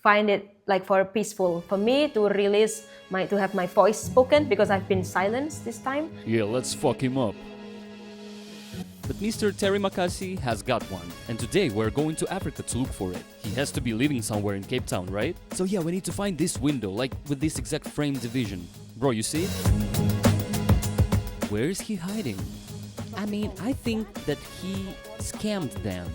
find it like for peaceful for me to release to have my voice spoken because I've been silenced this time. Yeah, let's fuck him up. But Mr. Terima Kasih has got one, and today we're going to Africa to look for it. He has to be living somewhere in Cape Town, right? So yeah, we need to find this window, like with this exact frame division. Bro, you see it? Where is he hiding? I mean, I think that he scammed them.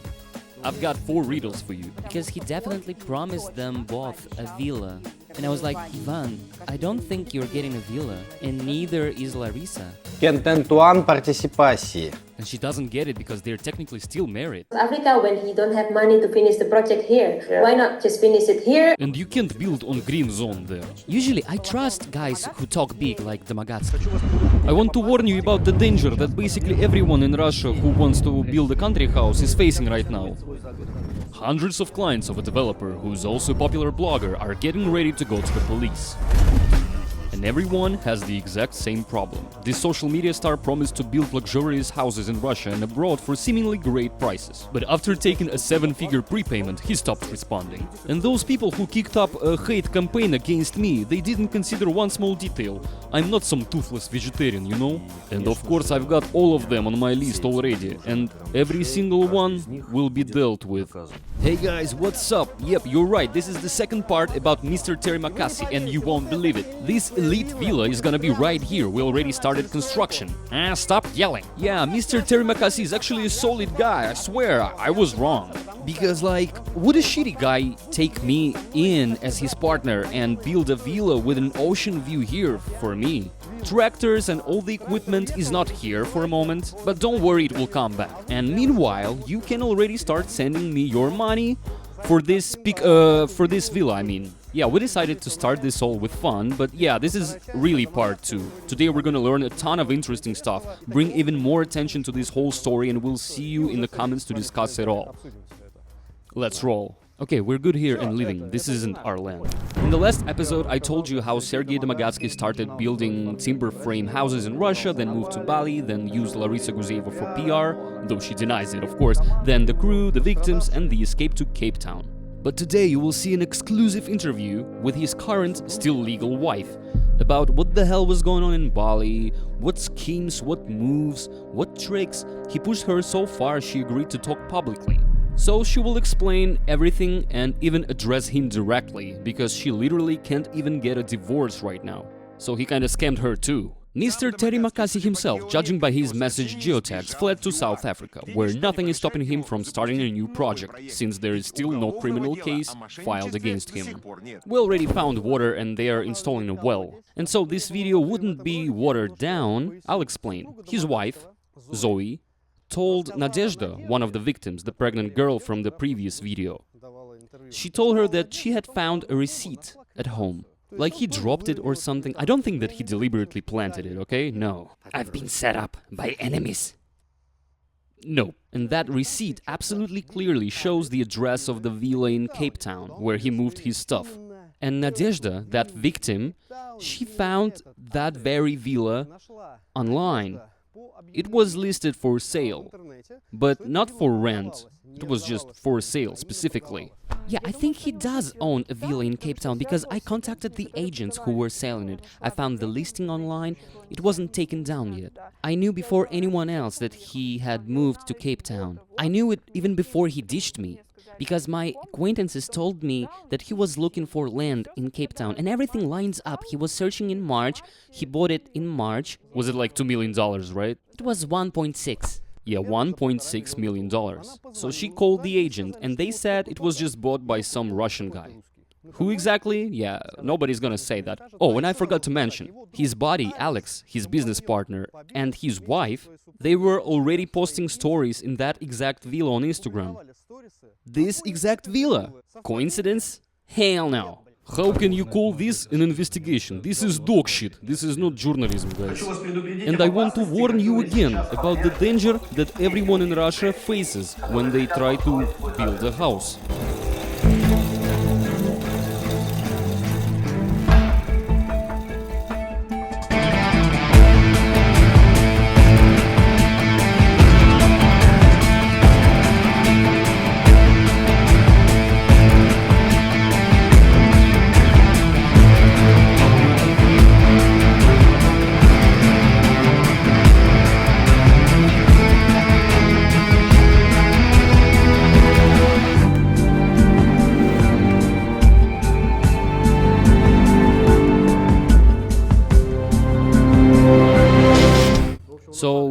I've got 4 riddles for you. Because he definitely promised them both a villa. And I was like, Ivan, I don't think you're getting a villa, and neither is Larissa. Контентуан партисипации. And she doesn't get it because they're technically still married. Africa, when he don't have money to finish the project here, why not just finish it here? And you can't build on green zone there. Usually I trust guys who talk big like Domogatsky. I want to warn you about the danger that basically everyone in Russia who wants to build a country house is facing right now. Hundreds of clients of a developer who's also a popular blogger are getting ready to go to the police. And everyone has the exact same problem. This social media star promised to build luxurious houses in Russia and abroad for seemingly great prices. But after taking a 7-figure prepayment, he stopped responding. And those people who kicked up a hate campaign against me, they didn't consider one small detail. I'm not some toothless vegetarian, you know? And of course I've got all of them on my list already, and every single one will be dealt with. Hey guys, what's up? Yep, you're right, this is the second part about Mr. Terima Kasih, and you won't believe it. This elite villa is gonna be right here. We already started construction. Stop yelling. Yeah, Mr. Terima Kasih is actually a solid guy, I swear, I was wrong. Because like, would a shitty guy take me in as his partner and build a villa with an ocean view here for me? Tractors and all the equipment is not here for a moment, but don't worry, it will come back. And meanwhile, you can already start sending me your money for this villa, I mean. Yeah, we decided to start this all with fun, but yeah, this is really part 2. Today we're gonna learn a ton of interesting stuff, bring even more attention to this whole story, and we'll see you in the comments to discuss it all. Let's roll. Okay, we're good here and living. This isn't our land. In the last episode, I told you how Sergey Domogatsky started building timber frame houses in Russia, then moved to Bali, then used Larissa Guzeva for PR, though she denies it, of course, then the crew, the victims, and the escape to Cape Town. But today you will see an exclusive interview with his current, still legal wife about what the hell was going on in Bali, what schemes, what moves, what tricks he pushed her so far she agreed to talk publicly. So she will explain everything and even address him directly, because she literally can't even get a divorce right now. So he kinda scammed her too. Mr. Terima Kasih himself, judging by his message geotags, fled to South Africa, where nothing is stopping him from starting a new project, since there is still no criminal case filed against him. We already found water and they are installing a well. And so this video wouldn't be watered down. I'll explain. His wife, Zoe, told Nadezhda, one of the victims, the pregnant girl from the previous video. She told her that she had found a receipt at home. Like he dropped it or something. I don't think that he deliberately planted it, okay? No. I've been set up by enemies. No. And that receipt absolutely clearly shows the address of the villa in Cape Town, where he moved his stuff. And Nadezhda, that victim, she found that very villa online. It was listed for sale, but not for rent. It was just for sale specifically. Yeah, I think he does own a villa in Cape Town because I contacted the agents who were selling it. I found the listing online. It wasn't taken down yet. I knew before anyone else that he had moved to Cape Town. I knew it even before he ditched me, because my acquaintances told me that he was looking for land in Cape Town, and everything lines up. He was searching in March, he bought it in March. Was it like $2 million, right? It was 1.6. Yeah, $1.6 million. So she called the agent, and they said it was just bought by some Russian guy. Who exactly? Yeah, nobody's gonna say that. Oh, and I forgot to mention, his buddy, Alex, his business partner, and his wife, they were already posting stories in that exact villa on Instagram. This exact villa. Coincidence? Hell no. How can you call this an investigation? This is dog shit. This is not journalism, guys. And I want to warn you again about the danger that everyone in Russia faces when they try to build a house.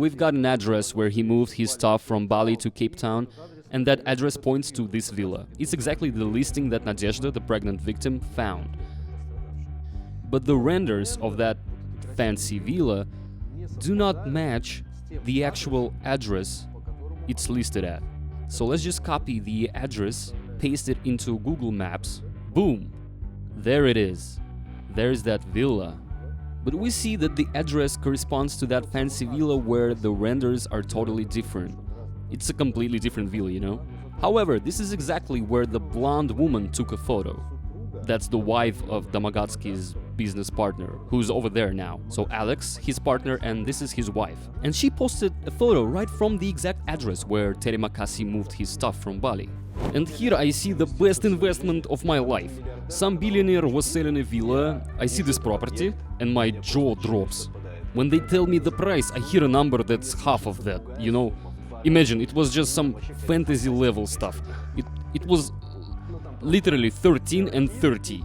we've got an address where he moved his stuff from Bali to Cape Town, and that address points to this villa. It's exactly the listing that Nadezhda, the pregnant victim, found. But the renders of that fancy villa do not match the actual address it's listed at. So let's just copy the address, paste it into Google Maps, boom! There it is. There's that villa. But we see that the address corresponds to that fancy villa where the renders are totally different. It's a completely different villa, you know? However, this is exactly where the blonde woman took a photo. That's the wife of Domogatsky's business partner, who's over there now. So Alex, his partner, and this is his wife. And she posted a photo right from the exact address where Terima Kasih moved his stuff from Bali. And here I see the best investment of my life. Some billionaire was selling a villa, I see this property, and my jaw drops. When they tell me the price, I hear a number that's half of that, you know? Imagine, it was just some fantasy level stuff. It was literally 13 and 30,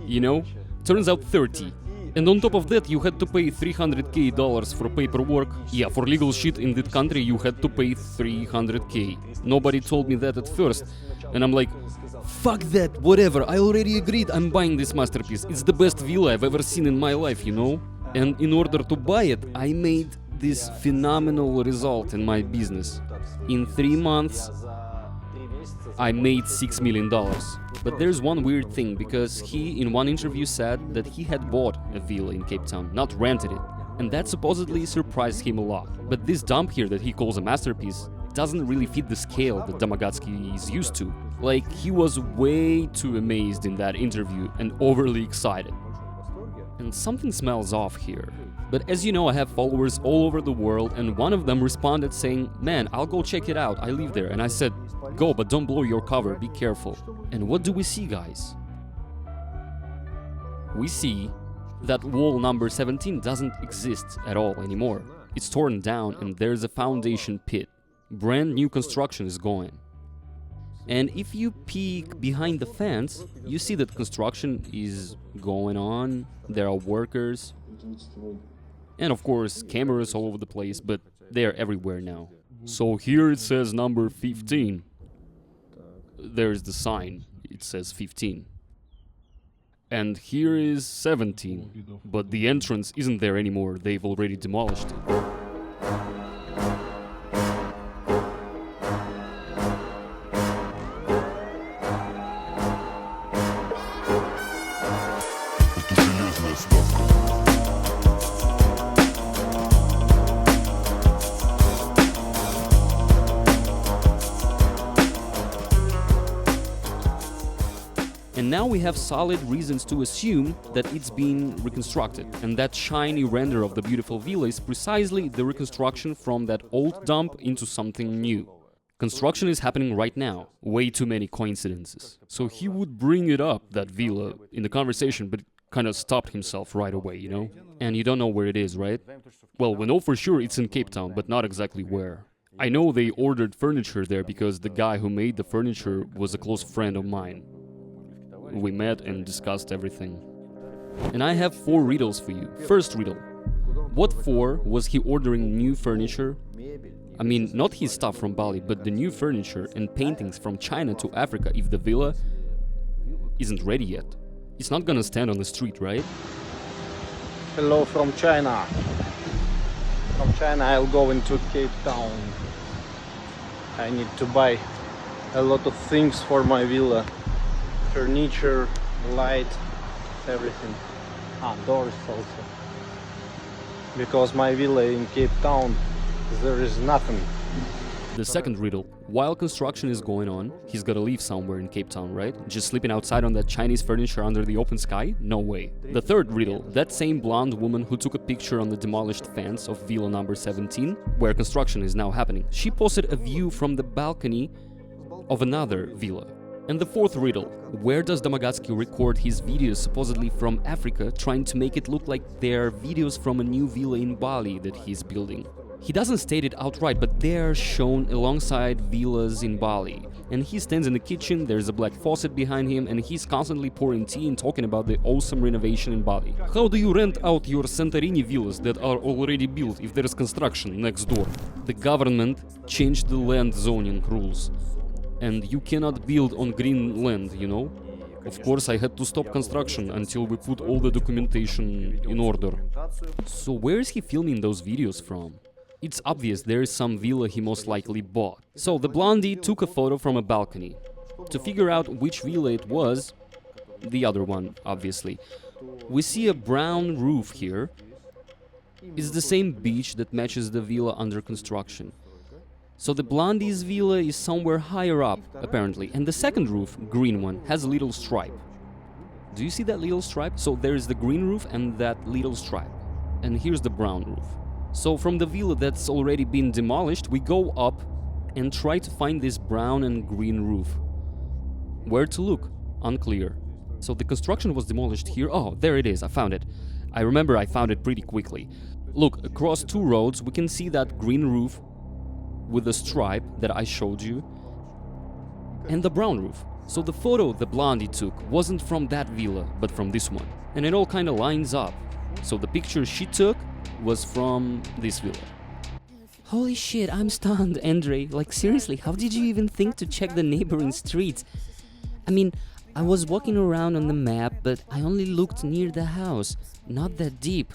you know? Turns out 30. And on top of that, you had to pay $300K for paperwork. Yeah, for legal shit in that country, you had to pay $300K. Nobody told me that at first. And I'm like, fuck that, whatever, I already agreed, I'm buying this masterpiece. It's the best villa I've ever seen in my life, you know? And in order to buy it, I made this phenomenal result in my business. In 3 months, I made $6 million. But there's one weird thing, because he in one interview said that he had bought a villa in Cape Town, not rented it. And that supposedly surprised him a lot. But this dump here that he calls a masterpiece doesn't really fit the scale that Domogatsky is used to. Like, he was way too amazed in that interview and overly excited. And something smells off here. But as you know, I have followers all over the world, and one of them responded saying, "Man, I'll go check it out, I live there." And I said, "Go, but don't blow your cover, be careful." And what do we see, guys? We see that wall number 17 doesn't exist at all anymore. It's torn down and there's a foundation pit. Brand new construction is going. And if you peek behind the fence, you see that construction is going on, there are workers, and of course cameras all over the place, but they're everywhere now. So here it says number 15. There's the sign, it says 15. And here is 17, but the entrance isn't there anymore, they've already demolished it. And now we have solid reasons to assume that it's been reconstructed, and that shiny render of the beautiful villa is precisely the reconstruction from that old dump into something new. Construction is happening right now. Way too many coincidences. So he would bring it up, that villa, in the conversation, but kind of stopped himself right away, you know? And you don't know where it is, right? Well, we know for sure it's in Cape Town, but not exactly where. I know they ordered furniture there because the guy who made the furniture was a close friend of mine. We met and discussed everything. And I have 4 riddles for you. First riddle. What for was he ordering new furniture? I mean, not his stuff from Bali, but the new furniture and paintings from China to Africa if the villa isn't ready yet. It's not gonna stand on the street, right? Hello from China. From China I'll go into Cape Town. I need to buy a lot of things for my villa. Furniture, light, everything. Doors also. Because my villa in Cape Town, there is nothing. The second riddle. While construction is going on, he's gotta live somewhere in Cape Town, right? Just sleeping outside on that Chinese furniture under the open sky? No way. The third riddle. That same blonde woman who took a picture on the demolished fence of villa number 17, where construction is now happening, she posted a view from the balcony of another villa. And the fourth riddle. Where does Domogatsky record his videos supposedly from Africa, trying to make it look like they're videos from a new villa in Bali that he's building? He doesn't state it outright, but they are shown alongside villas in Bali. And he stands in the kitchen, there's a black faucet behind him, and he's constantly pouring tea and talking about the awesome renovation in Bali. How do you rent out your Santorini villas that are already built if there's construction next door? The government changed the land zoning rules. And you cannot build on green land, you know? Of course, I had to stop construction until we put all the documentation in order. So where is he filming those videos from? It's obvious there is some villa he most likely bought. So the blondie took a photo from a balcony. To figure out which villa it was, the other one, obviously. We see a brown roof here. It's the same beach that matches the villa under construction. So the blondie's villa is somewhere higher up, apparently. And the second roof, green one, has a little stripe. Do you see that little stripe? So there is the green roof and that little stripe. And here's the brown roof. So from the villa that's already been demolished, we go up and try to find this brown and green roof. Where to look? Unclear. So the construction was demolished here. Oh, there it is, I found it. I remember I found it pretty quickly. Look, across two roads we can see that green roof with the stripe that I showed you, and the brown roof. So the photo the blondie took wasn't from that villa, but from this one. And it all kinda lines up. So the picture she took was from this villa. Holy shit, I'm stunned, Andre. Like, seriously, how did you even think to check the neighboring streets? I mean, I was walking around on the map, but I only looked near the house, not that deep.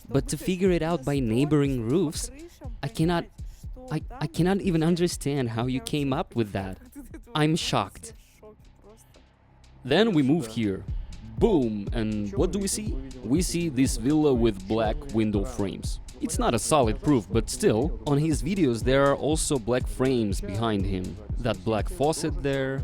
But to figure it out by neighboring roofs, I cannot even understand how you came up with that. I'm shocked. Then we move here. Boom! And what do we see? We see this villa with black window frames. It's not a solid proof, but still, on his videos there are also black frames behind him. That black faucet there.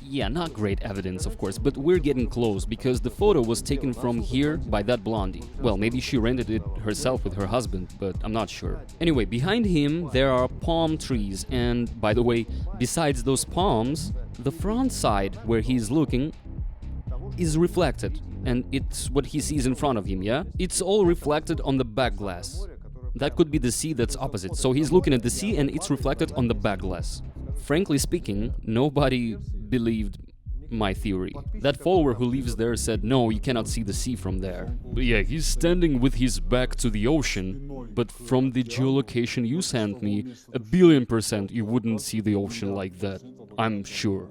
Yeah, not great evidence, of course, but we're getting close, because the photo was taken from here by that blondie. Well, maybe she rented it herself with her husband, but I'm not sure. Anyway, behind him there are palm trees, and, by the way, besides those palms, the front side, where he's looking, is reflected, and it's what he sees in front of him, yeah? It's all reflected on the back glass. That could be the sea that's opposite, so he's looking at the sea and it's reflected on the back glass. Frankly speaking, nobody believed my theory. That follower who lives there said, no, you cannot see the sea from there. But yeah, he's standing with his back to the ocean, but from the geolocation you sent me, 1,000,000,000% you wouldn't see the ocean like that, I'm sure.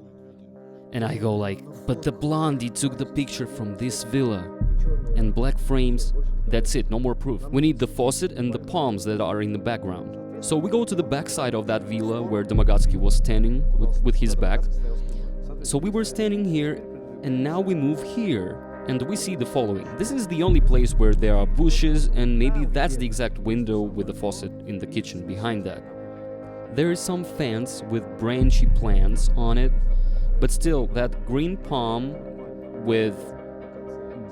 And I go like, but the blondie took the picture from this villa. And black frames, that's it, no more proof. We need the faucet and the palms that are in the background. So we go to the backside of that villa where Domogatsky was standing with his back. So we were standing here, and now we move here, and we see the following. This is the only place where there are bushes, and maybe that's the exact window with the faucet in the kitchen behind that. There is some fence with branchy plants on it, but still, that green palm with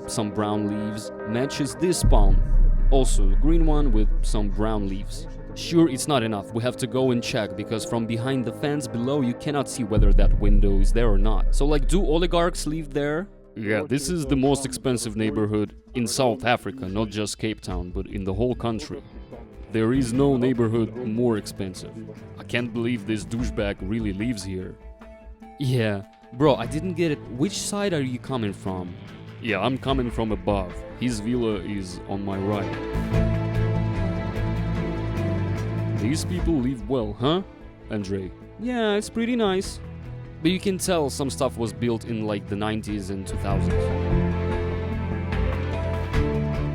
some brown leaves matches this palm. Also, a green one with some brown leaves. Sure, it's not enough. We have to go and check, because from behind the fence below you cannot see whether that window is there or not. So, like, do oligarchs live there? Yeah, this is the most expensive neighborhood in South Africa, not just Cape Town, but in the whole country. There is no neighborhood more expensive. I can't believe this douchebag really lives here. Yeah, bro, I didn't get it. Which side are you coming from? Yeah, I'm coming from above. His villa is on my right. These people live well, huh, Andre? Yeah, it's pretty nice. But you can tell some stuff was built in like the 90s and 2000s.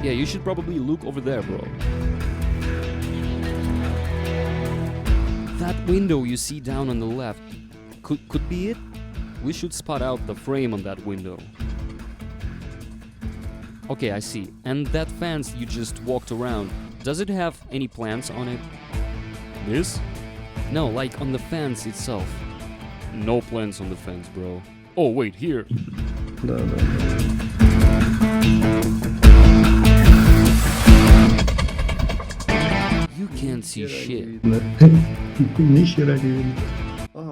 Yeah, you should probably look over there, bro. That window you see down on the left could be it? We should spot out the frame on that window. Okay, I see. And that fence you just walked around, does it have any plants on it? This? No, like on the fence itself. No plants on the fence, bro. Oh, wait, here. You can't see shit.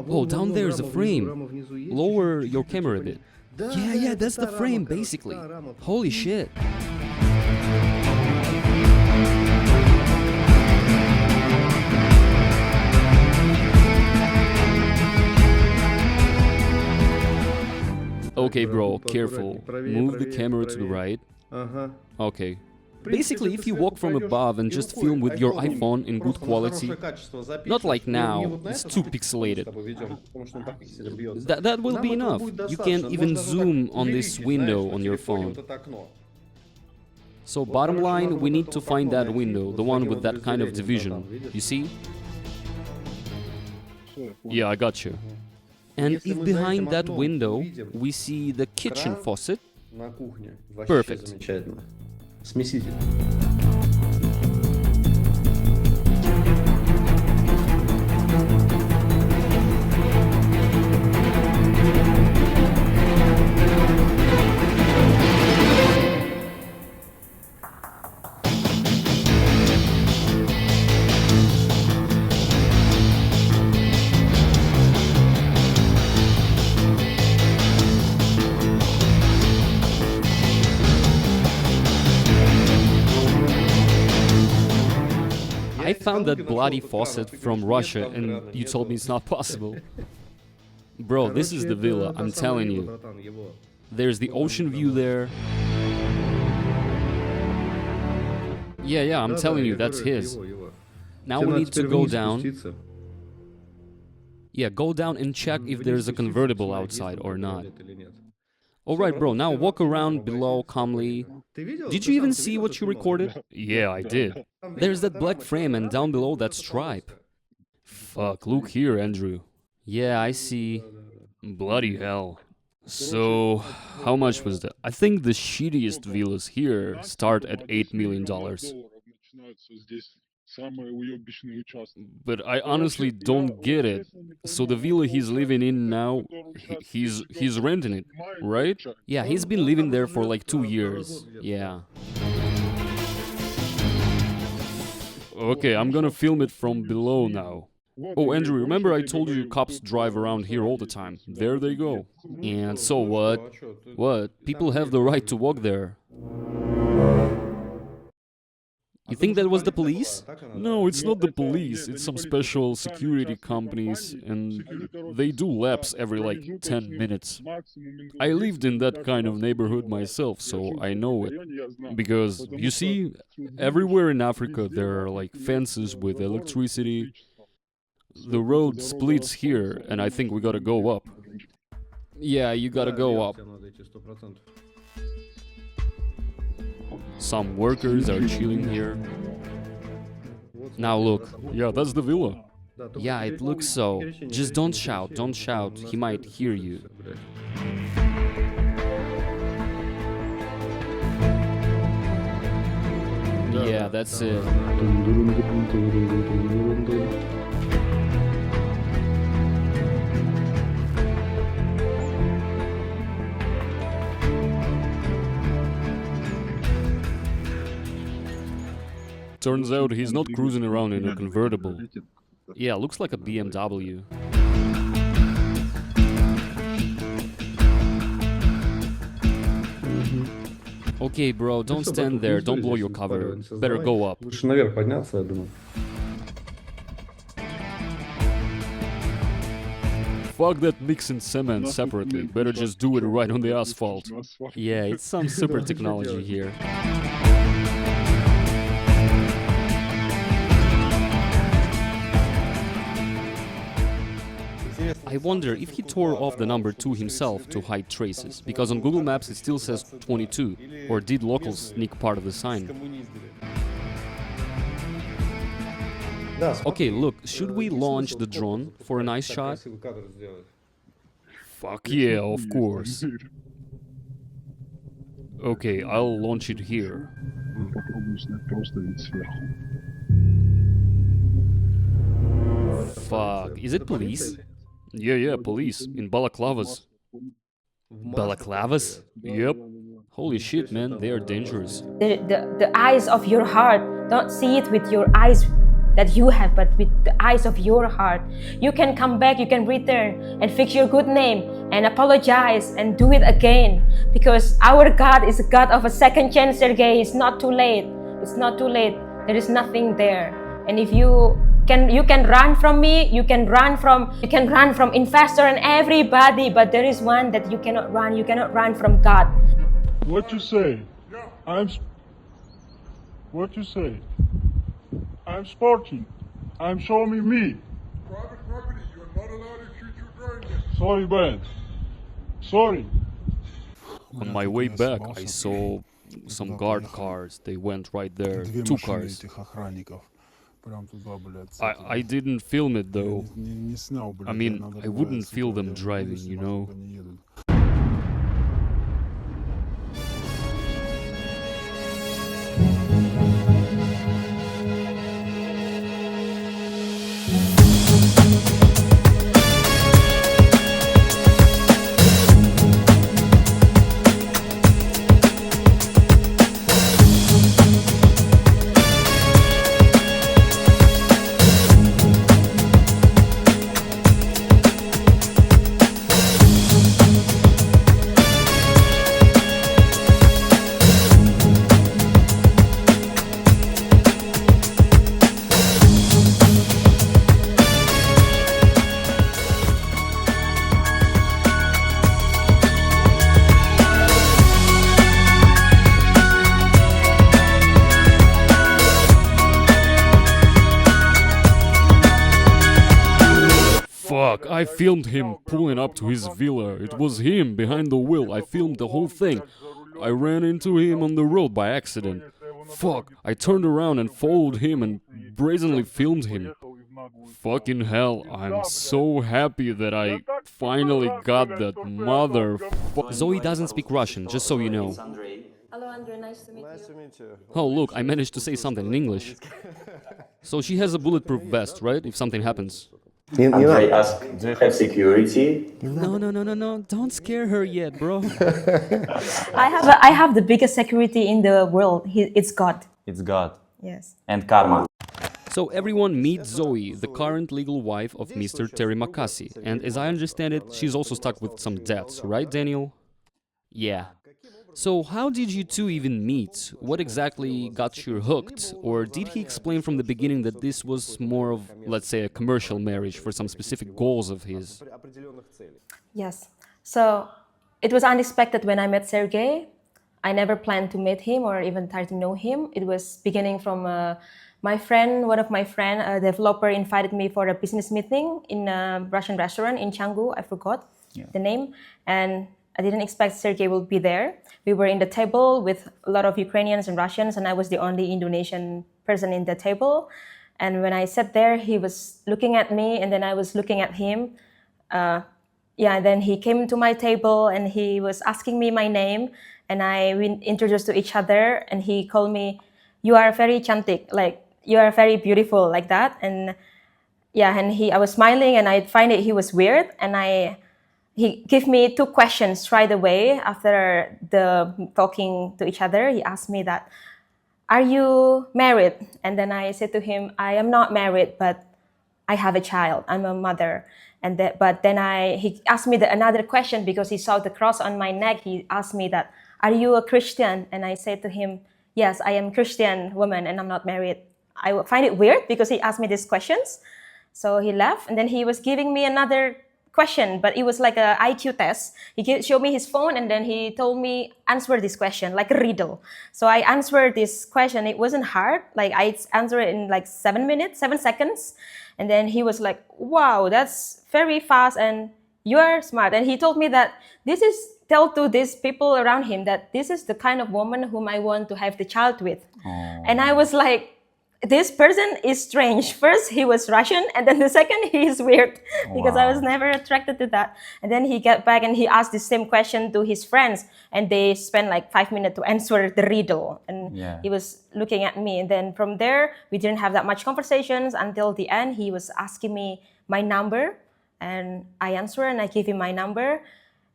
Oh, down there is a frame. Lower your camera a bit. Yeah, that's the frame, basically. Holy shit. Okay, bro, careful. Move the camera to the right. Okay. Basically, if you walk from above and just film with your iPhone in good quality, not like now, it's too pixelated. That will be enough. You can even zoom on this window on your phone. So bottom line, we need to find that window, the one with that kind of division. You see? Yeah, I got you. And if behind that window we see the kitchen faucet, perfect. Смеситель. I found that bloody faucet from Russia and you told me it's not possible. Bro, this is the villa, I'm telling you. There's the ocean view there. Yeah, I'm telling you, that's his. Now we need to go down. Yeah, go down and check if there's a convertible outside or not. Alright, bro, now walk around below calmly. Did you even see what you recorded? Yeah, I did. There's that black frame and down below that stripe. Fuck, look here, Andrew. Yeah, I see. Bloody hell. So, how much was that? I think the shittiest villas here start at $8 million. But I honestly don't get it. So the villa he's living in now, he's renting it, right? Yeah, he's been living there for like 2 years. Yeah. Okay, I'm gonna film it from below now. Oh, Andrew, remember I told you cops drive around here all the time? There they go. And so what? What? People have the right to walk there. You think that was the police? No, it's not the police, it's some special security companies, and they do laps every like 10 minutes. I lived in that kind of neighborhood myself, so I know it. Because, you see, everywhere in Africa there are like fences with electricity. The road splits here, and I think we gotta go up. Yeah, you gotta go up. Some workers are chilling here. Now look. Yeah, that's the villa. Yeah, it looks so. Just don't shout, he might hear you. Yeah, that's it. Turns out he's not cruising around in a convertible. Yeah, looks like a BMW. Okay, bro, don't stand there, don't blow your cover. Better go up. Наверх подняться, я думаю. Fuck that mixing cement separately. Better just do it right on the asphalt. Yeah, it's some super technology here. I wonder if he tore off the number 2 himself to hide traces, because on Google Maps it still says 22, or did locals sneak part of the sign? Okay, look, should we launch the drone for a nice shot? Fuck yeah, of course. Okay, I'll launch it here. Fuck, is it police? Yeah, police, in balaclavas. Balaclavas? Yep. Holy shit, man, they are dangerous. The eyes of your heart, don't see it with your eyes that you have, but with the eyes of your heart. You can come back, you can return and fix your good name and apologize and do it again. Because our God is a God of a second chance, Sergey. It's not too late. It's not too late. There is nothing there. And if you You can run from me, you can run from investor and everybody, but there is one that you cannot run from God. What you say? What you say? I'm sporting. I'm showing me. Private property, you are not allowed to shoot your drone there. Sorry, man. Sorry. On my way back, I saw some guard cars. They went right there. 2 cars. I didn't film it though. I mean, I wouldn't feel them driving, you know? Fuck, I filmed him pulling up to his villa. It was him behind the wheel. I filmed the whole thing. I ran into him on the road by accident. Fuck, I turned around and followed him and brazenly filmed him. Fucking hell, I'm so happy that I finally got that mother. Zoe doesn't speak Russian, just so you know. Hello, Andrew, nice to meet you. Oh, look, I managed to say something in English. So she has a bulletproof vest, right? If something happens. Andrei asked, do you have security? No, don't scare her yet, bro. I have the biggest security in the world. It's God. It's God. Yes. And karma. So everyone meet Zoe, the current legal wife of Mr. Terima Kasih. And as I understand it, she's also stuck with some debts, right, Daniel? Yeah. So how did you two even meet? What exactly got you hooked? Or did he explain from the beginning that this was more of, let's say, a commercial marriage for some specific goals of his? Yes. So it was unexpected when I met Sergey. I never planned to meet him or even try to know him. It was beginning from my friend, one of my friend, a developer, invited me for a business meeting in a Russian restaurant in Canggu. I forgot the name. And I didn't expect Sergey will be there. We were in the table with a lot of Ukrainians and Russians, and I was the only Indonesian person in the table. And when I sat there, he was looking at me, and then I was looking at him. Then he came to my table, and he was asking me my name, and we introduced to each other, and he called me, "You are very cantik," like, "You are very beautiful," like that. And I was smiling, and I find it he was weird, and he gave me 2 questions right away after the talking to each other. He asked me that, "Are you married?" And then I said to him, "I am not married, but I have a child. I'm a mother." He asked me another question because he saw the cross on my neck. He asked me that, "Are you a Christian?" And I said to him, "Yes, I am a Christian woman and I'm not married." I find it weird because he asked me these questions. So he left, and then he was giving me another question, but it was like a IQ test. He showed me his phone, and then he told me, answer this question, like a riddle. So I answered this question. It wasn't hard. Like, I answered it in like 7 seconds. And then he was like, "Wow, that's very fast and you're smart." And he told me that tell to these people around him that this is the kind of woman whom I want to have the child with. Aww. And I was like, this person is strange. First, he was Russian, and then the second, he is weird because I was never attracted to that. And then he got back and he asked the same question to his friends, and they spent like 5 minutes to answer the riddle. And he was looking at me. And then from there, we didn't have that much conversations until the end. He was asking me my number, and I answered, and I gave him my number.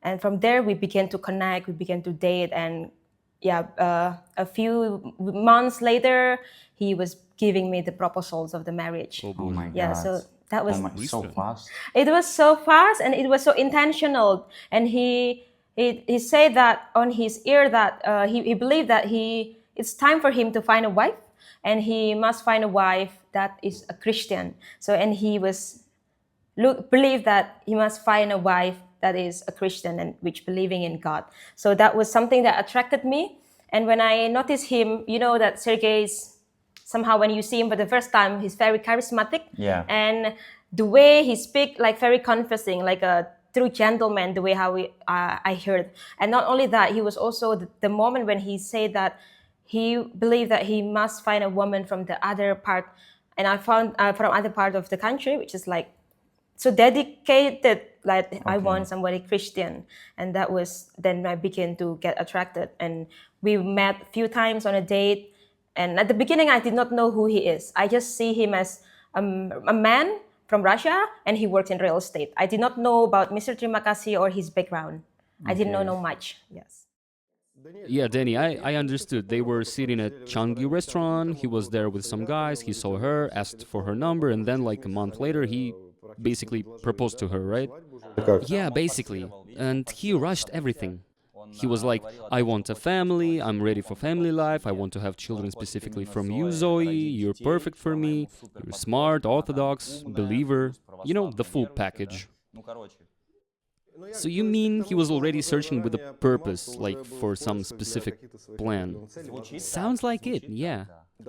And from there, we began to connect. We began to date, and a few months later, he was giving me the proposals of the marriage. Oh my God. Yeah, so that was so fast. It was so fast, and it was so intentional. And he said that on his ear that he believed that it's time for him to find a wife. and he must find a wife that is a Christian. So, and he was believed that he must find a wife that is a Christian and which believing in God. So that was something that attracted me. And when I noticed him, you know that Sergey's somehow when you see him for the first time, he's very charismatic. Yeah. And the way he speak, like very conversing, like a true gentleman, the way how I heard. And not only that, he was also the moment when he said that he believed that he must find a woman from the other part. And I found from other part of the country, which is like so dedicated, like I want somebody Christian. And that was, then I began to get attracted. And we met a few times on a date. And at the beginning, I did not know who he is. I just see him as a man from Russia, and he works in real estate. I did not know about Mr. Terima Kasih or his background. I didn't know much, yes. Yeah, Danny, I understood. They were sitting at Changi restaurant. He was there with some guys. He saw her, asked for her number, and then like a month later, he basically proposed to her, right? Yeah, basically. And he rushed everything. He was like, I want a family, I'm ready for family life, I want to have children specifically from you, Zoe, you're perfect for me, you're smart, orthodox, believer, you know, the full package. So you mean he was already searching with a purpose, like for some specific plan? Sounds like it, yeah.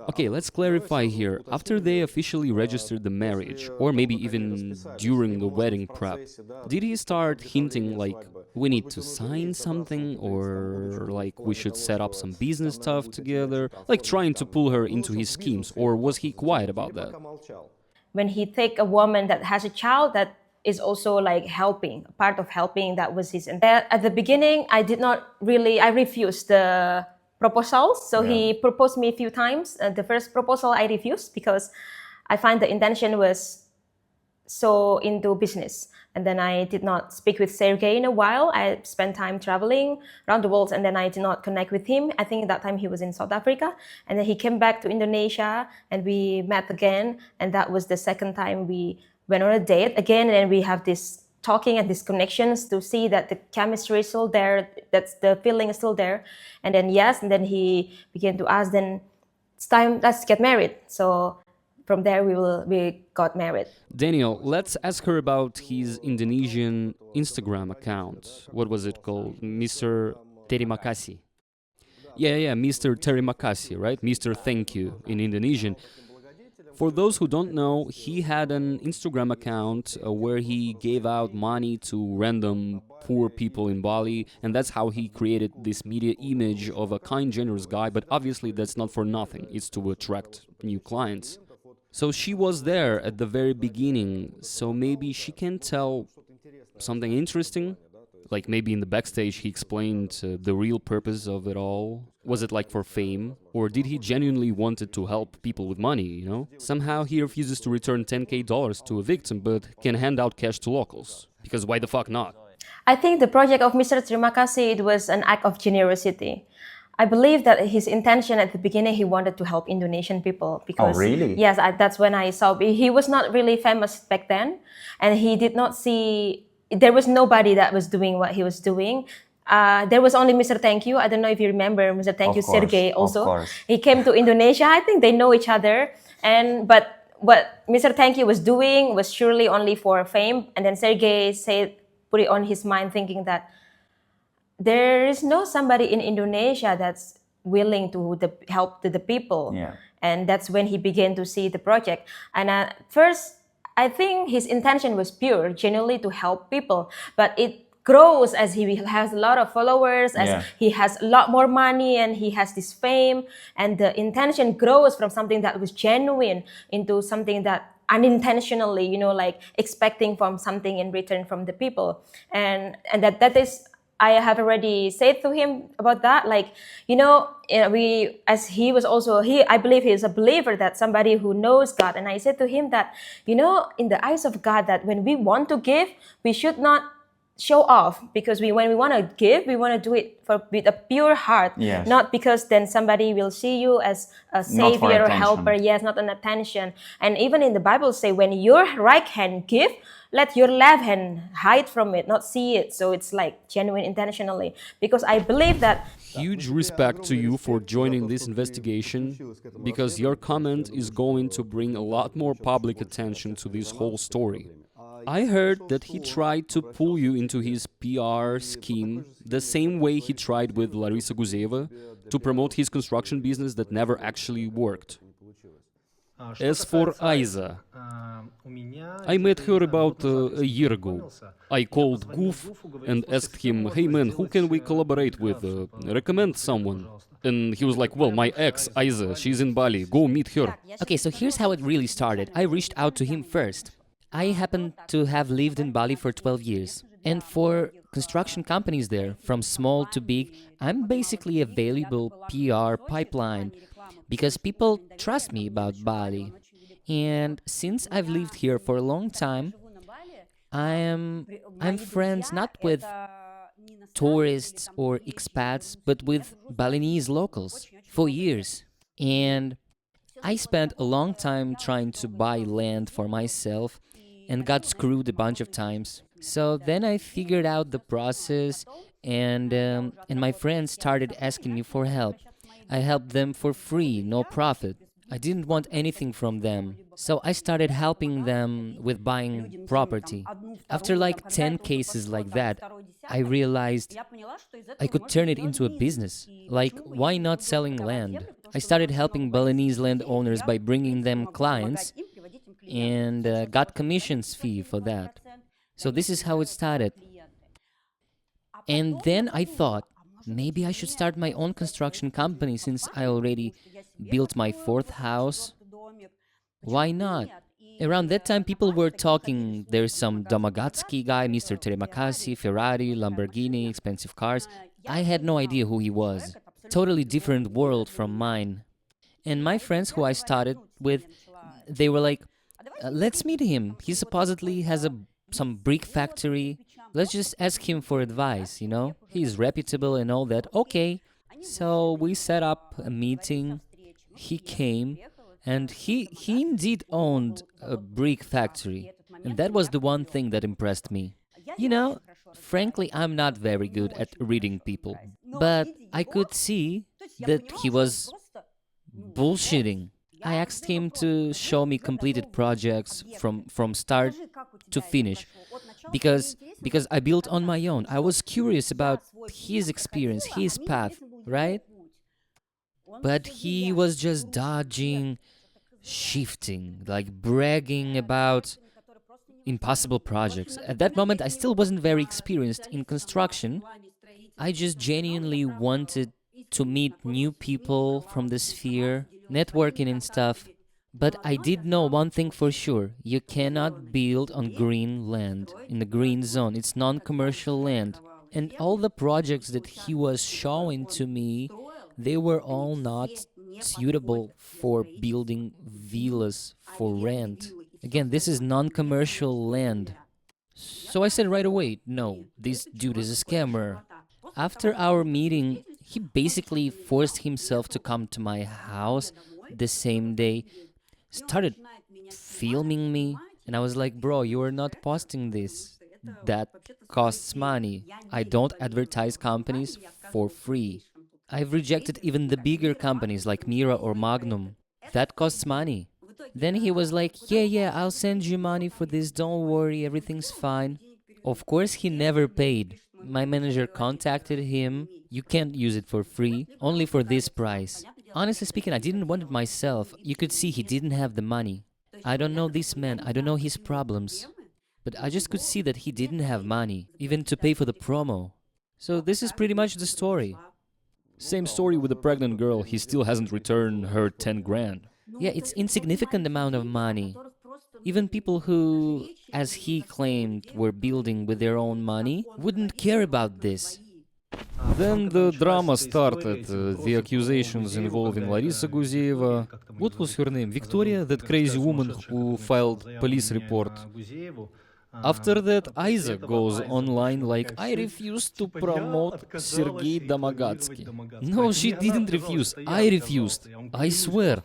Okay, let's clarify here. After they officially registered the marriage, or maybe even during the wedding prep, did he start hinting like, we need to sign something, or like we should set up some business stuff together, like trying to pull her into his schemes, or was he quiet about that? When he take a woman that has a child, that is also like helping, part of helping, that was his intent. At the beginning, I refused the proposals. So he proposed me a few times. The first proposal I refused because I find the intention was so into business. And then I did not speak with Sergey in a while. I spent time traveling around the world, and then I did not connect with him. I think at that time he was in South Africa. And then he came back to Indonesia, and we met again. And that was the second time we went on a date again. And then we have this talking and these connections to see that the chemistry is still there, that's the feeling is still there. And then and then he began to ask, then it's time, let's get married. So from there we got married. Daniel, let's ask her about his Indonesian Instagram account. What was it called? Mr. Terima Kasih. Yeah, Mr. Terima Kasih, right? Mr. Thank You in Indonesian. For those who don't know, he had an Instagram account where he gave out money to random poor people in Bali, and that's how he created this media image of a kind, generous guy, but obviously that's not for nothing, it's to attract new clients. So she was there at the very beginning, so maybe she can tell something interesting? Like maybe in the backstage he explained the real purpose of it all. Was it like for fame? Or did he genuinely wanted to help people with money, you know? Somehow he refuses to return $10K to a victim, but can hand out cash to locals. Because why the fuck not? I think the project of Mr. Terima Kasih, it was an act of generosity. I believe that his intention at the beginning, he wanted to help Indonesian people. Because, oh, really? Yes, that's when I saw. He was not really famous back then. And he did not see... There was nobody that was doing what he was doing. There was only Mr. Thank You. I don't know if you remember Mr. Thank You, Sergey also. He came to Indonesia. I think they know each other. But what Mr. Thank You was doing was surely only for fame. And then Sergey put it on his mind thinking that there is no somebody in Indonesia that's willing to help to the people. Yeah. And that's when he began to see the project. And at first, I think his intention was pure, genuinely to help people. But it grows as he has a lot of followers, as he has a lot more money and he has this fame. And the intention grows from something that was genuine into something that unintentionally, you know, like expecting from something in return from the people. And that is... I have already said to him about that, like, you know, as he was also, I believe he is a believer, that somebody who knows God. And I said to him that, you know, in the eyes of God, that when we want to give, we should not show off, because when we want to give, we want to do it with a pure heart, not because then somebody will see you as a savior or helper. Yes, not an attention. And even in the Bible say, when your right hand give, let your left hand hide from it, not see it. So it's like genuine intentionally. Because I believe that Huge respect to you for joining this investigation, because your comment is going to bring a lot more public attention to this whole story. I heard that he tried to pull you into his PR scheme the same way he tried with Larisa Guzeva to promote his construction business that never actually worked. As for Aiza, I met her about a year ago. I called Goof and asked him, hey man, who can we collaborate with? Recommend someone. And he was like, well, my ex, Aiza, she's in Bali, go meet her. Okay, so here's how it really started. I reached out to him first. I happen to have lived in Bali for 12 years. And for construction companies there, from small to big, I'm basically a valuable PR pipeline because people trust me about Bali. And since I've lived here for a long time, I'm friends not with tourists or expats, but with Balinese locals for years. And I spent a long time trying to buy land for myself and got screwed a bunch of times. So then I figured out the process, and my friends started asking me for help. I helped them for free, no profit. I didn't want anything from them. So I started helping them with buying property. After like 10 cases like that, I realized I could turn it into a business. Like, why not selling land? I started helping Balinese landowners by bringing them clients and got commissions fee for that. So this is how it started. And then I thought, maybe I should start my own construction company since I already built my 4th house. Why not? Around that time, people were talking, there's some Domogatsky guy, Mr. Terima Kasih, Ferrari, Lamborghini, expensive cars. I had no idea who he was. Totally different world from mine. And my friends who I started with, they were like, let's meet him. He supposedly has some brick factory. Let's just ask him for advice, you know? He's reputable and all that. Okay. So we set up a meeting. He came, and he indeed owned a brick factory. And that was the one thing that impressed me. You know, frankly, I'm not very good at reading people. But I could see that he was bullshitting. I asked him to show me completed projects from start to finish because I built on my own. I was curious about his experience, his path, right? But he was just dodging, shifting, like bragging about impossible projects. At that moment, I still wasn't very experienced in construction. I just genuinely wanted to meet new people from the sphere, networking and stuff. But I did know one thing for sure. You cannot build on green land, in the green zone. It's non-commercial land. And all the projects that he was showing to me, they were all not suitable for building villas for rent. Again, this is non-commercial land. So I said right away, no, this dude is a scammer. After our meeting, he basically forced himself to come to my house the same day, started filming me, and I was like, bro, you are not posting this. That costs money. I don't advertise companies for free. I've rejected even the bigger companies like Mira or Magnum. That costs money. Then he was like, yeah, I'll send you money for this, don't worry, everything's fine. Of course, he never paid. My manager contacted him. You can't use it for free, only for this price. Honestly speaking, I didn't want it myself. You could see he didn't have the money. I don't know this man, I don't know his problems. But I just could see that he didn't have money, even to pay for the promo. So this is pretty much the story. Same story with the pregnant girl, he still hasn't returned her 10 grand. Yeah, it's insignificant amount of money. Even people who, as he claimed, were building with their own money, wouldn't care about this. Then the drama started, the accusations involving Larisa Guzeva. What was her name? Victoria, that crazy woman who filed police report. After that, Isaac goes online like, I refuse to promote Sergey Domogatsky. No, she didn't refuse. I refused. I swear.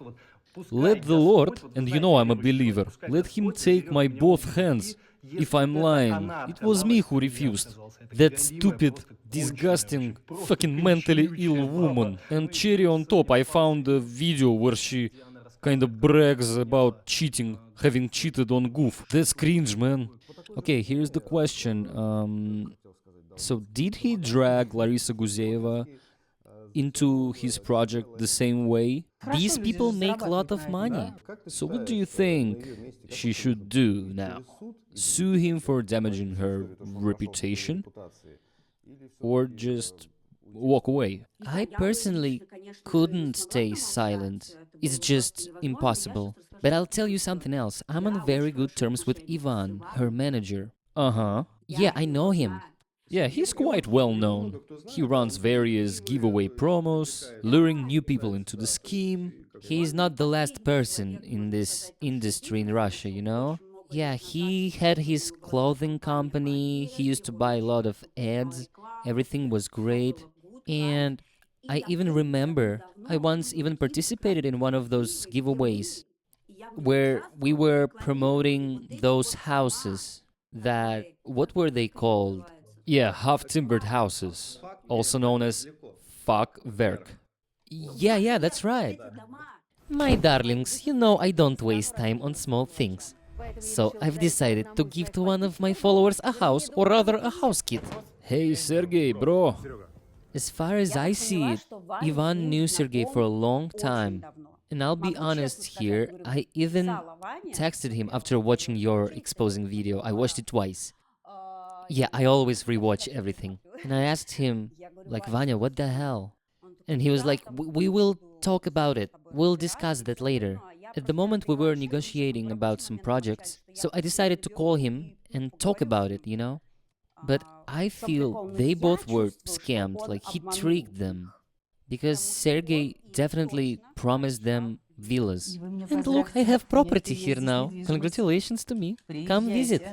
Let the Lord, and you know I'm a believer, let him take my both hands If I'm lying, it was me who refused. That stupid, disgusting, fucking mentally ill woman. And cherry on top, I found a video where she kinda brags about cheating, having cheated on Goof. That's cringe, man. Okay, here's the question. So did he drag Larisa Guzeva into his project the same way? These people make a lot of money. So what do you think she should do now? Sue him for damaging her reputation? Or just walk away? I personally couldn't stay silent. It's just impossible. But I'll tell you something else. I'm on very good terms with Ivan, her manager. Uh-huh. Yeah, I know him. Yeah, he's quite well known. He runs various giveaway promos, luring new people into the scheme. He's not the last person in this industry in Russia, you know? Yeah, he had his clothing company, he used to buy a lot of ads, everything was great. And I even remember, I once even participated in one of those giveaways where we were promoting those houses that, what were they called? Yeah, half-timbered houses, also known as Fachwerk. Yeah, that's right. My darlings, you know I don't waste time on small things. So I've decided to give to one of my followers a house, or rather a house kit. Hey Sergey, bro. As far as I see it, Ivan knew Sergey for a long time. And I'll be honest here, I even texted him after watching your exposing video. I watched it twice. Yeah, I always rewatch everything. And I asked him, like, Vanya, what the hell? And he was like, we will talk about it. We'll discuss that later. At the moment, we were negotiating about some projects, so I decided to call him and talk about it, you know? But I feel they both were scammed, like he tricked them. Because Sergey definitely promised them villas. And look, I have property here now. Congratulations to me. Come visit.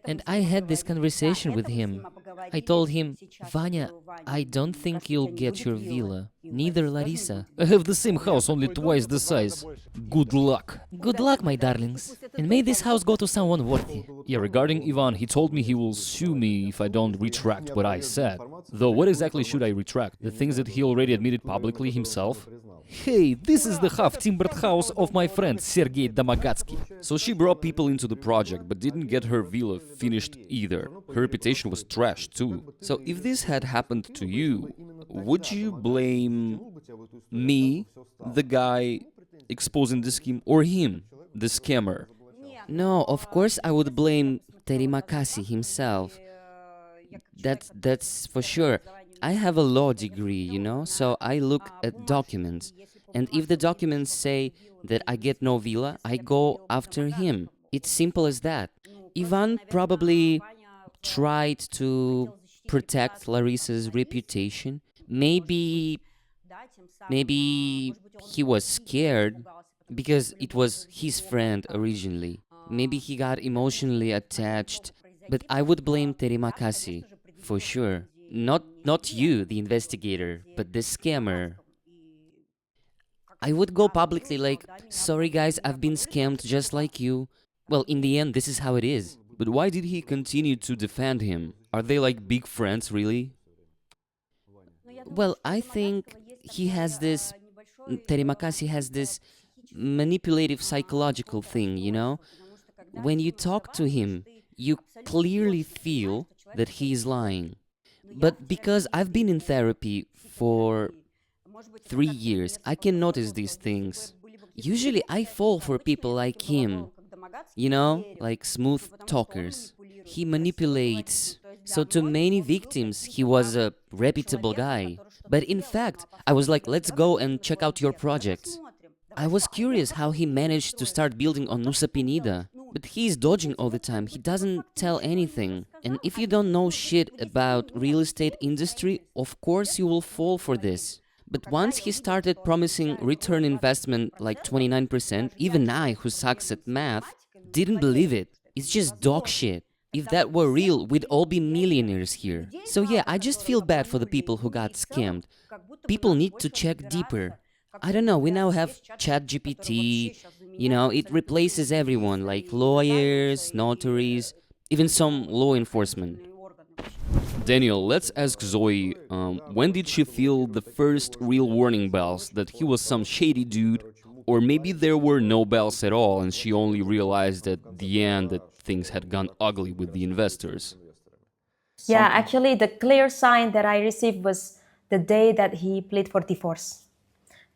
And I had this conversation with him. I told him, Vanya, I don't think you'll get your villa. Neither Larisa. I have the same house, only twice the size. Good luck. Good luck, my darlings. And may this house go to someone worthy. Yeah, regarding Ivan, he told me he will sue me if I don't retract what I said. Though what exactly should I retract? The things that he already admitted publicly himself? Hey, this is the half-timbered house of my friend Sergey Domogatsky. So she brought people into the project, but didn't get her villa finished either. Her reputation was trash too. So if this had happened to you, would you blame me, the guy exposing the scheme, or him, the scammer? No, of course I would blame TerimaKasih himself. That's for sure. I have a law degree, you know, so I look at documents. And if the documents say that I get no villa, I go after him. It's simple as that. Ivan probably tried to protect Larissa's reputation. Maybe he was scared because it was his friend originally. Maybe he got emotionally attached. But I would blame TerimaKasih, for sure. Not you, the investigator, but the scammer. I would go publicly like, sorry guys, I've been scammed just like you. Well, in the end, this is how it is. But why did he continue to defend him? Are they like big friends, really? Well, I think he has this... TerimaKasih has this manipulative psychological thing, you know? When you talk to him, you clearly feel that he is lying. But because I've been in therapy for 3 years, I can notice these things. Usually I fall for people like him, you know, like smooth talkers. He manipulates. So to many victims, he was a reputable guy. But in fact, I was like, let's go and check out your projects. I was curious how he managed to start building on Nusa Penida. But he's dodging all the time, he doesn't tell anything. And if you don't know shit about real estate industry, of course you will fall for this. But once he started promising return investment like 29%, even I, who sucks at math, didn't believe it. It's just dog shit. If that were real, we'd all be millionaires here. So yeah, I just feel bad for the people who got scammed. People need to check deeper. I don't know, we now have ChatGPT, you know, it replaces everyone, like lawyers, notaries. even some law enforcement. Daniel, let's ask Zoe, when did she feel the first real warning bells that he was some shady dude, or maybe there were no bells at all and she only realized at the end that things had gone ugly with the investors? Yeah, actually, the clear sign that I received was the day that he pleaded for divorce.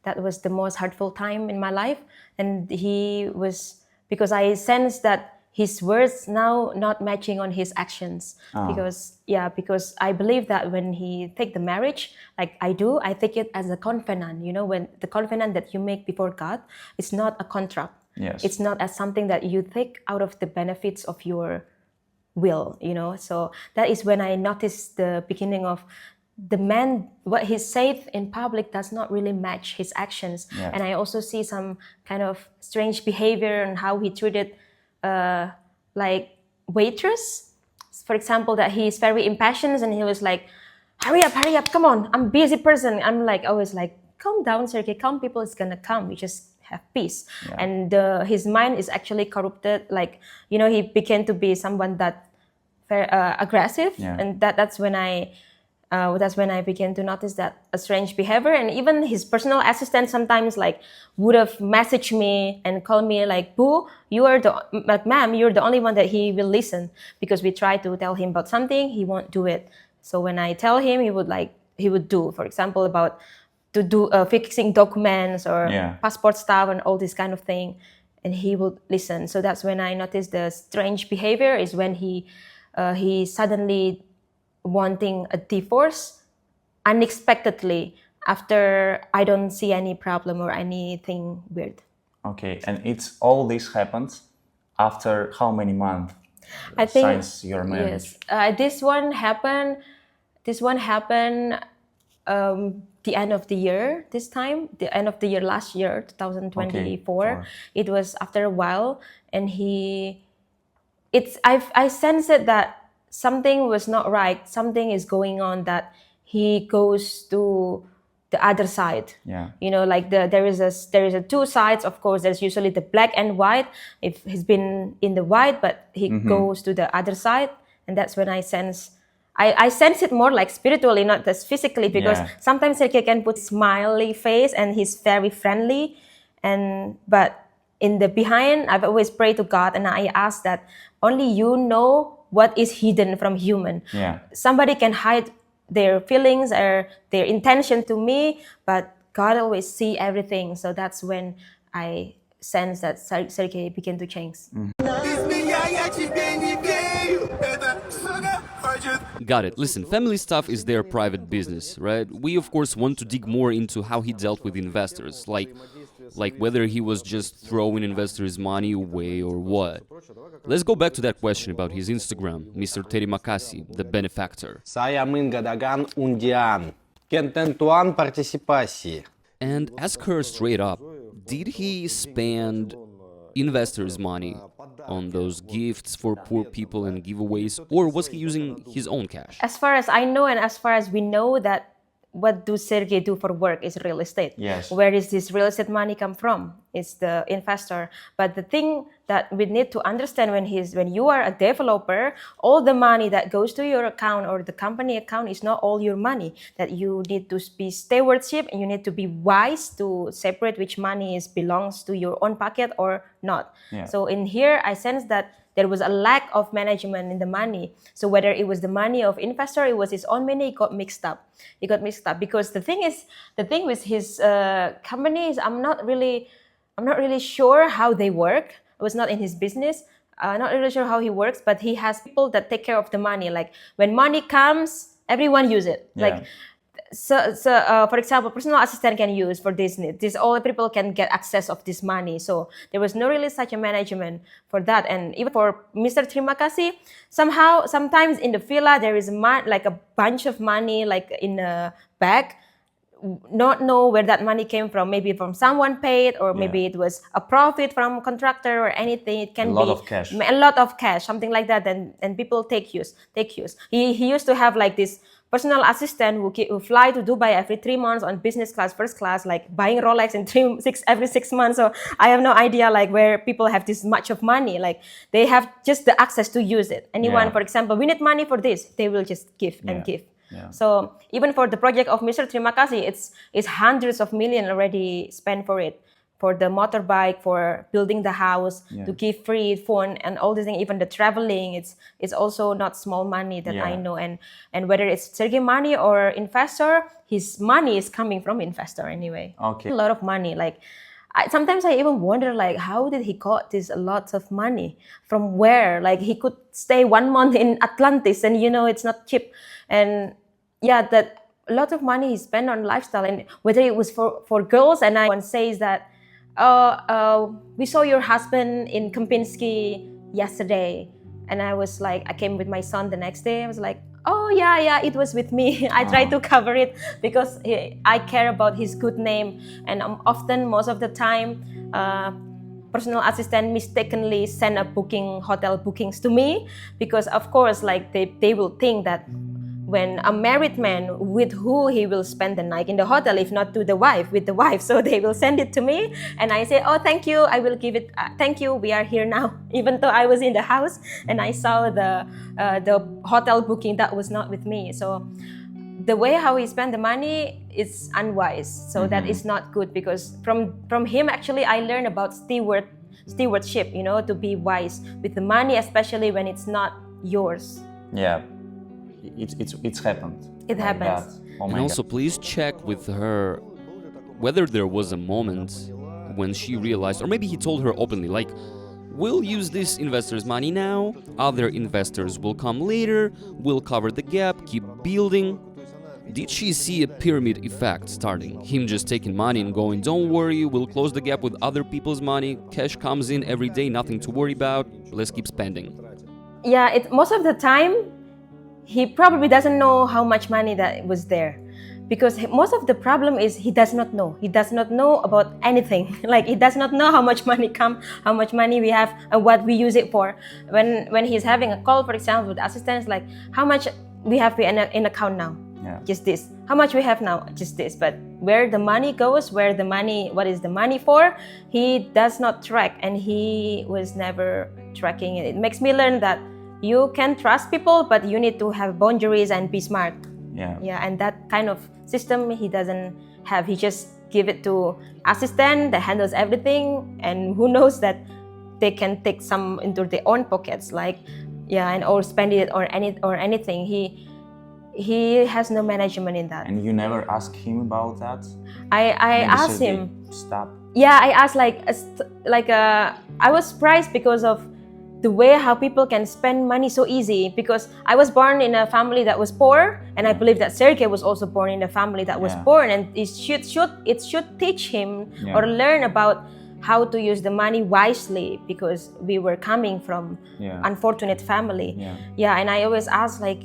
That was the most hurtful time in my life, and he was, because I sensed that his words now not matching on his actions. Because I believe that when he take the marriage, like I do, I take it as a covenant. You know, when the covenant that you make before God, it's not a contract. Yes. It's not as something that you take out of the benefits of your will, you know. So that is when I noticed the beginning of the man, what he said in public does not really match his actions. Yeah. And I also see some kind of strange behavior and how he treated like waitress. For example, that he is very impassioned and he was like, hurry up, come on, I'm a busy person. I'm like, always like, calm down, Sergey, calm, people is gonna come, we just have peace. Yeah. And his mind is actually corrupted, like, you know, he began to be someone that very aggressive. Yeah. And that's when I began to notice that a strange behavior. And even his personal assistant sometimes like would have messaged me and called me like, Boo, ma'am, you're the only one that he will listen, because we try to tell him about something, he won't do it. So when I tell him, he would do, for example, about to do fixing documents or passport stuff and all this kind of thing, and he would listen. So that's when I noticed the strange behavior, is when he suddenly wanting a divorce unexpectedly after I don't see any problem or anything weird. Okay, and it's all this happens after how many months? I think since your marriage? Yes, this one happened the end of the year. This time, the end of the year last year, 2024. Okay. It was after a while, and I sensed it that something was not right. Something is going on, that he goes to the other side. Yeah. You know, like there is a two sides. Of course, there's usually the black and white. If he's been in the white, but he goes to the other side, and that's when I sense it more like spiritually, not just physically, because sometimes Sergey can put smiley face and he's very friendly, but in the behind, I've always prayed to God and I ask that only you know what is hidden from human. Yeah. Somebody can hide their feelings or their intention to me, but God always see everything. So that's when I sense that Sergey began to change. Got it. Listen, family stuff is their private business, right? We, of course, want to dig more into how he dealt with investors, like whether he was just throwing investors' money away or what. Let's go back to that question about his Instagram, Mr. Terima Kasih, the benefactor. Saya menggadakan undian. Quem tentuan participasi. And ask her straight up, did he spend investors' money on those gifts for poor people and giveaways, or was he using his own cash? As far as I know, and as far as we know, that what do Sergey do for work is real estate. Yes. Where does this real estate money come from? It's the investor. But the thing that we need to understand, when you are a developer, all the money that goes to your account or the company account is not all your money. That you need to be stewardship, and you need to be wise to separate which money belongs to your own pocket or not. Yeah. So in here, I sense that there was a lack of management in the money. So whether it was the money of investor, it was his own money, it got mixed up. Because the thing with his company is I'm not really sure how they work. I was not in his business. Not really sure how he works, but he has people that take care of the money. Like when money comes, everyone use it. Yeah. Like so for example, personal assistant can use for this need. All people can get access of this money. So there was no really such a management for that. And even for Mr. Terima Kasih, sometimes in the villa there is like a bunch of money like in a bag. Not know where that money came from. Maybe from someone paid, or maybe it was a profit from contractor or anything. It can be a lot of cash, something like that. And people take use. He used to have like this personal assistant who fly to Dubai every 3 months on business class, first class, like buying Rolex every 6 months. So I have no idea like where people have this much of money. Like they have just the access to use it. Anyone, for example, we need money for this, they will just give and give. Yeah. So even for the project of Mr. Terima Kasih, it's hundreds of millions already spent for it. For the motorbike, for building the house, to give free phone and all these things, even the traveling, it's also not small money that I know. And whether it's Sergey money or investor, his money is coming from investor anyway. Okay. A lot of money. Like sometimes I even wonder like how did he got this lots of money from where? Like he could stay 1 month in Atlantis and it's not cheap. And that a lot of money he spent on lifestyle, and whether it was for girls. And one says that, we saw your husband in Kempinski yesterday. And I was like, I came with my son the next day. I was like, oh yeah, it was with me. I try to cover it because I care about his good name. And often, most of the time, personal assistant mistakenly send hotel bookings to me, because of course, like they will think that when a married man, with who he will spend the night in the hotel, if not with the wife. So they will send it to me, and I say, oh, thank you, I will give it, thank you, we are here now. Even though I was in the house and I saw the hotel booking, that was not with me. So the way how he spent the money is unwise. So that is not good, because from him, actually, I learned about stewardship, to be wise with the money, especially when it's not yours. Yeah. It's happened. It happens. Oh And also, please check with her whether there was a moment when she realized, or maybe he told her openly, like, we'll use this investor's money now, other investors will come later, we'll cover the gap, keep building. Did she see a pyramid effect starting? Him just taking money and going, don't worry, we'll close the gap with other people's money, cash comes in every day, nothing to worry about, let's keep spending. Yeah, most of the time, he probably doesn't know how much money that was there, because most of the problem is he does not know. He does not know about anything. Like he does not know how much money how much money we have, and what we use it for. When he's having a call, for example, with assistants, like how much we have in account now, just this. How much we have now, just this. But where the money goes, what is the money for? He does not track, and he was never tracking it. It makes me learn that you can trust people, but you need to have boundaries and be smart. Yeah, and that kind of system he doesn't have. He just give it to assistant that handles everything, and who knows that they can take some into their own pockets, like and or spend it or anything. He has no management in that. And you never ask him about that? I asked him. Stop. Yeah, I asked I was surprised because of the way how people can spend money so easy, because I was born in a family that was poor, and I believe that Sergey was also born in a family that was poor, and it should teach him or learn about how to use the money wisely, because we were coming from unfortunate family. And I always ask, like,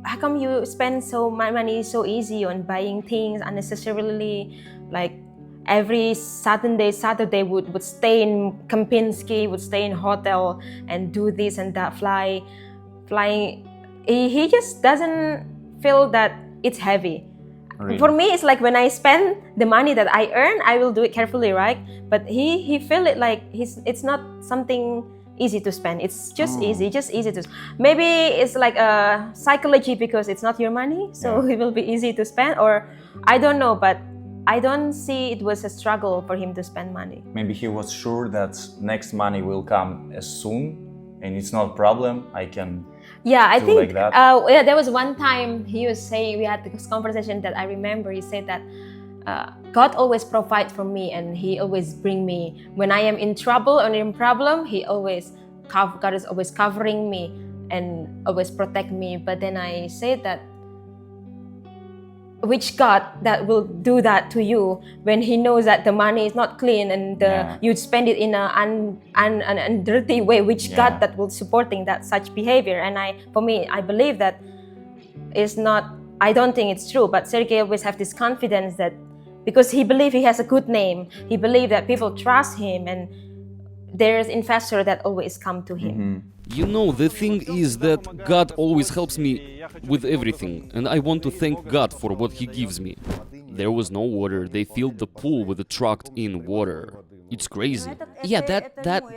how come you spend so much money so easy on buying things unnecessarily? Like every Saturday would stay in Kempinski, would stay in hotel and do this and that, flying. He just doesn't feel that it's heavy. Really? For me, it's like when I spend the money that I earn, I will do it carefully, right? But he feel it like it's not something easy to spend. It's just easy to. Maybe it's like a psychology, because it's not your money, so it will be easy to spend, or I don't know, but I don't see it was a struggle for him to spend money. Maybe he was sure that next money will come as soon, and it's not a problem. I can. Yeah, I think. Like that. There was one time he was saying, we had this conversation that I remember. He said that God always provide for me, and He always bring me when I am in trouble or in problem. God is always covering me and always protect me. But then I said that, which God that will do that to you when He knows that the money is not clean and you spend it in an dirty way? Which God that will supporting that such behavior? And I believe that is not. I don't think it's true. But Sergey always have this confidence that because he believes he has a good name, he believes that people trust him, and there's investor that always come to him. You know, the thing is that God always helps me with everything, and I want to thank God for what He gives me. There was no water, they filled the pool with the trucked-in water. It's crazy. Yeah,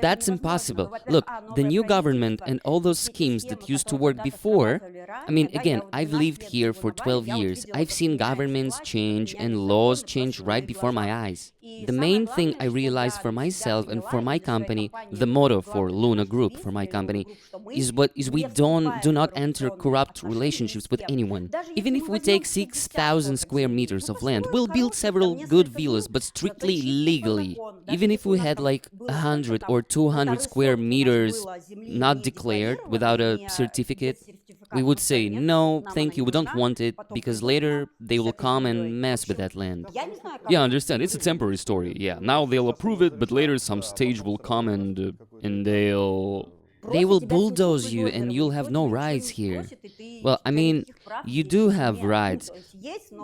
that's impossible. Look, the new government and all those schemes that used to work before. I mean, again, I've lived here for 12 years. I've seen governments change and laws change right before my eyes. The main thing I realized for myself and for my company, the motto for Luna Group, for my company, is we do not enter corrupt relationships with anyone. Even if we take 6,000 square meters of land, we'll build several good villas, but strictly legally. Even if we had like 100 or 200 square meters not declared without a certificate, we would say, no, thank you, we don't want it, because later they will come and mess with that land. Yeah, I understand, it's a temporary story, yeah. Now they'll approve it, but later some stage will come and they'll... They will bulldoze you and you'll have no rights here. Well, I mean, you do have rights,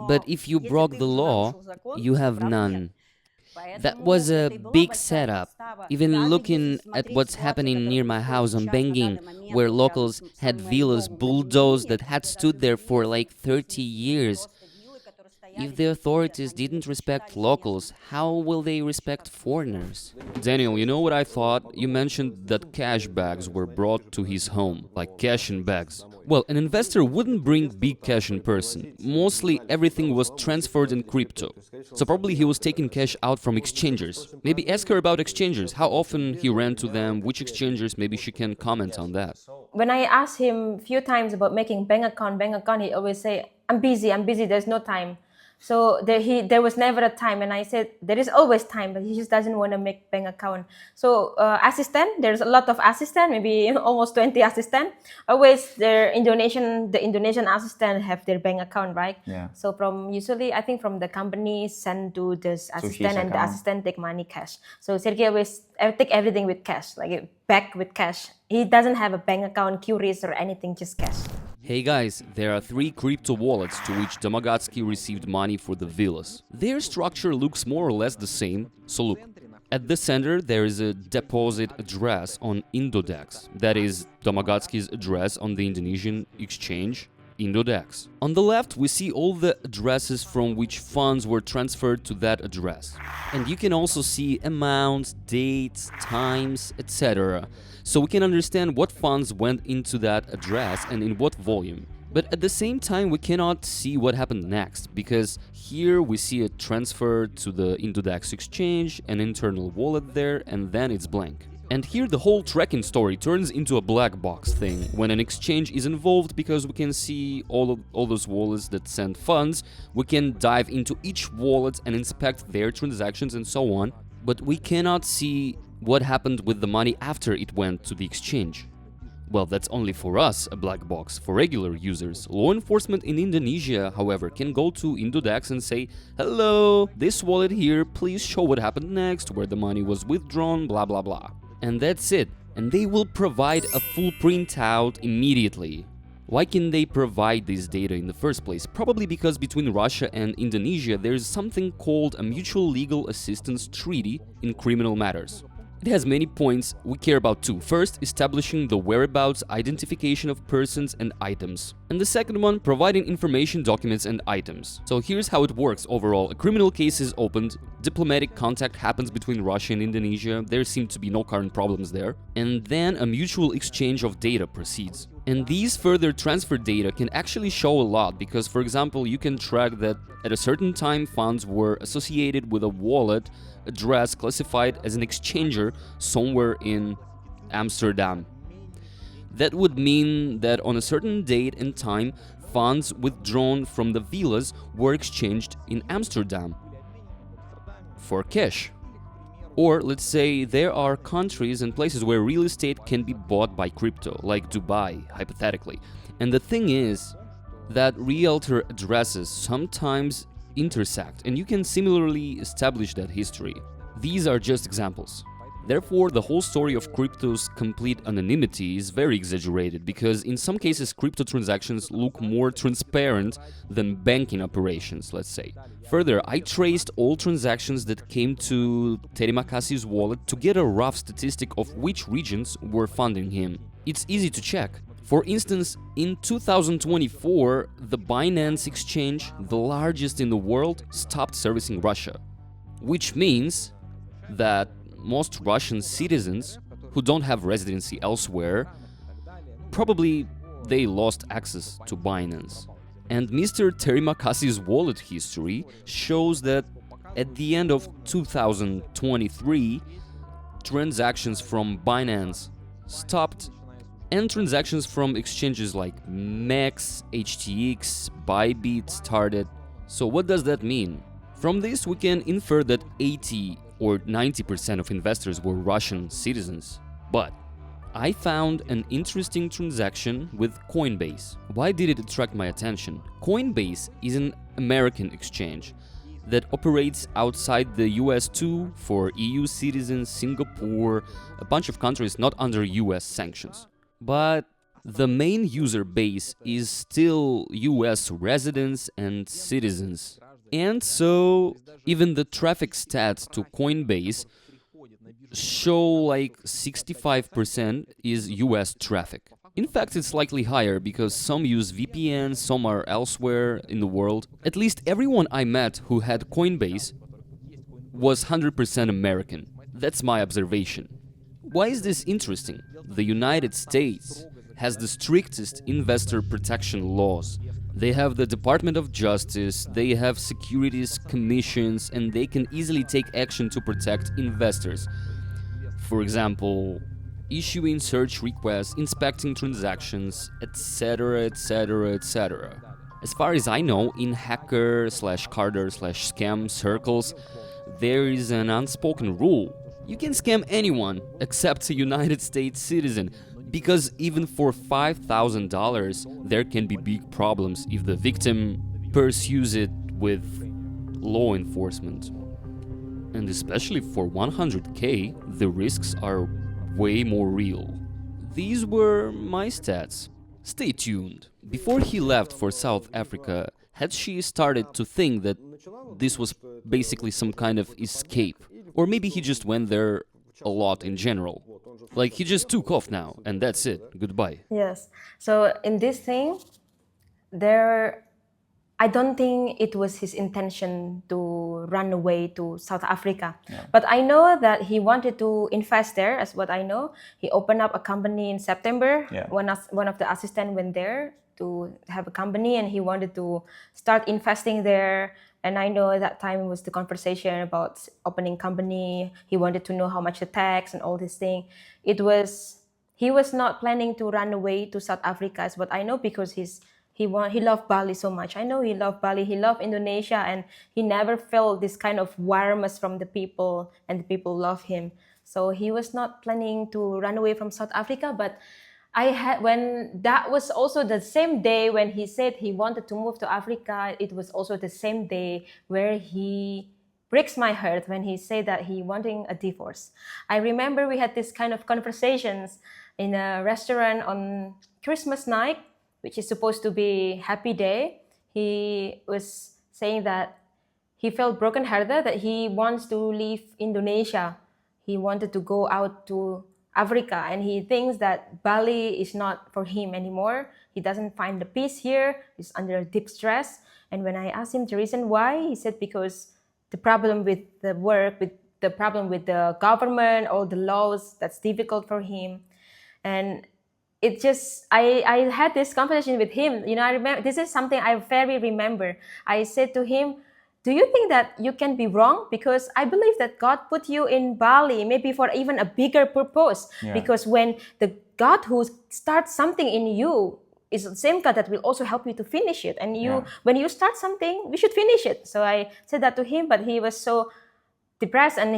but if you broke the law, you have none. That was a big setup. Even looking at what's happening near my house on Benguin, where locals had villas bulldozed that had stood there for like 30 years. If the authorities didn't respect locals, how will they respect foreigners? Daniel, you know what I thought? You mentioned that cash bags were brought to his home, like cash in bags. Well, an investor wouldn't bring big cash in person. Mostly everything was transferred in crypto. So probably he was taking cash out from exchangers. Maybe ask her about exchangers, how often he ran to them, which exchangers, maybe she can comment on that. When I asked him a few times about making bank account, he always say, I'm busy, there's no time. So there was never a time, and I said there is always time, but he just doesn't want to make bank account. So assistant, there's a lot of assistant, maybe almost 20 assistant. Always the Indonesian assistant have their bank account, right? Yeah. So usually I think from the company send to this assistant, and the assistant take money cash. So Sergey always take everything with cash, like back with cash. He doesn't have a bank account, QRIS or anything, just cash. Hey guys, there are 3 crypto wallets to which Domogatsky received money for the villas. Their structure looks more or less the same, so look. At the center there is a deposit address on Indodex, that is Domogatsky's address on the Indonesian exchange, Indodex. On the left we see all the addresses from which funds were transferred to that address. And you can also see amounts, dates, times, etc. So we can understand what funds went into that address and in what volume. But at the same time we cannot see what happened next, because here we see a transfer to the Indodex exchange, an internal wallet there, and then it's blank. And here the whole tracking story turns into a black box thing when an exchange is involved, because we can see all those wallets that send funds, we can dive into each wallet and inspect their transactions and so on, but we cannot see what happened with the money after it went to the exchange. Well, that's only for us, a black box. For regular users, law enforcement in Indonesia, however, can go to Indodex and say, hello, this wallet here, please show what happened next, where the money was withdrawn, blah blah blah. And that's it. And they will provide a full printout immediately. Why can they provide this data in the first place? Probably because between Russia and Indonesia there is something called a Mutual Legal Assistance Treaty in criminal matters. It has many points we care about too. First, establishing the whereabouts, identification of persons and items. And the second one, providing information, documents and items. So here's how it works overall. A criminal case is opened, diplomatic contact happens between Russia and Indonesia, there seem to be no current problems there, and then a mutual exchange of data proceeds. And these further transfer data can actually show a lot, because for example you can track that at a certain time funds were associated with a wallet address classified as an exchanger somewhere in Amsterdam. That would mean that on a certain date and time funds withdrawn from the villas were exchanged in Amsterdam for cash. Or let's say there are countries and places where real estate can be bought by crypto, like Dubai, hypothetically. And the thing is that realtor addresses sometimes intersect, and you can similarly establish that history. These are just examples. Therefore, the whole story of crypto's complete anonymity is very exaggerated, because in some cases crypto transactions look more transparent than banking operations, let's say. Further, I traced all transactions that came to TerimaKasih's wallet to get a rough statistic of which regions were funding him. It's easy to check. For instance, in 2024, the Binance exchange, the largest in the world, stopped servicing Russia. Which means that most Russian citizens who don't have residency elsewhere, probably they lost access to Binance. And Mr. TerimaKasih's wallet history shows that at the end of 2023, transactions from Binance stopped, and transactions from exchanges like MEX, HTX, Bybit started. So what does that mean? From this we can infer that 80 or 90% of investors were Russian citizens. But I found an interesting transaction with Coinbase. Why did it attract my attention? Coinbase is an American exchange that operates outside the US too, for EU citizens, Singapore, a bunch of countries not under US sanctions. But the main user base is still US residents and citizens. And so even the traffic stats to Coinbase show like 65% is US traffic. In fact, it's slightly higher because some use VPN, some are elsewhere in the world. At least everyone I met who had Coinbase was 100% American. That's my observation. Why is this interesting? The United States has the strictest investor protection laws. They have the Department of Justice, they have securities commissions, and they can easily take action to protect investors. For example, issuing search requests, inspecting transactions, etc., etc., etc. As far as I know, in hacker/carder/scam circles, there is an unspoken rule. You can scam anyone except a United States citizen, because even for $5,000 there can be big problems if the victim pursues it with law enforcement. And especially for 100K, the risks are way more real. These were my stats. Stay tuned. Before he left for South Africa, had she started to think that this was basically some kind of escape? Or maybe he just went there a lot in general. Like he just took off now and that's it. Goodbye. Yes. So in this thing, I don't think it was his intention to run away to South Africa. Yeah. But I know that he wanted to invest there, as what I know. He opened up a company in September. Yeah. One of the assistants went there to have a company and he wanted to start investing there. And I know at that time was the conversation about opening company. He wanted to know how much the tax and all this thing. He was not planning to run away to South Africa, is what I know, because he loved Bali so much. I know he loved Bali, he loved Indonesia, and he never felt this kind of warmth from the people, and the people love him. So he was not planning to run away from South Africa, but when that was also the same day when he said he wanted to move to Africa, it was also the same day where he breaks my heart when he said that he wanting a divorce. I remember we had this kind of conversations in a restaurant on Christmas night, which is supposed to be happy day. He was saying that he felt brokenhearted, that he wants to leave Indonesia. He wanted to go out to Africa, and he thinks that Bali is not for him anymore. He doesn't find the peace here. He's under deep stress. And when I asked him the reason why, he said because the problem with the work, with the problem with the government, all the laws, that's difficult for him. And I had this conversation with him. You know, I remember, this is something I very remember. I said to him, do you think that you can be wrong? Because I believe that God put you in Bali, maybe for even a bigger purpose. Yeah. Because when the God who starts something in you is the same God that will also help you to finish it. And when you start something, we should finish it. So I said that to him, but he was so depressed, and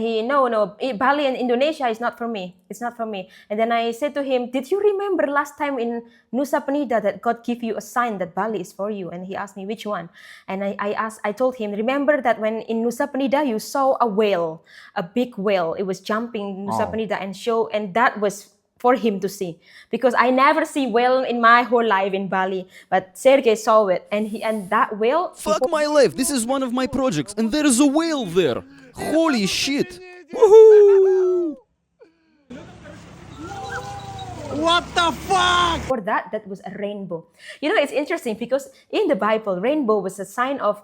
Bali and Indonesia is not for me. It's not for me. And then I said to him, did you remember last time in Nusa Penida that God gave you a sign that Bali is for you? And he asked me which one. And I told him, remember that when in Nusa Penida you saw a whale, a big whale. It was jumping Nusa Penida and that was for him to see, because I never see whale in my whole life in Bali, but Sergey saw it, and that whale. Fuck my life, this is one of my projects and there is a whale there. Holy shit. Woohoo! For that, that was a rainbow. You know, it's interesting because in the Bible, rainbow was a sign of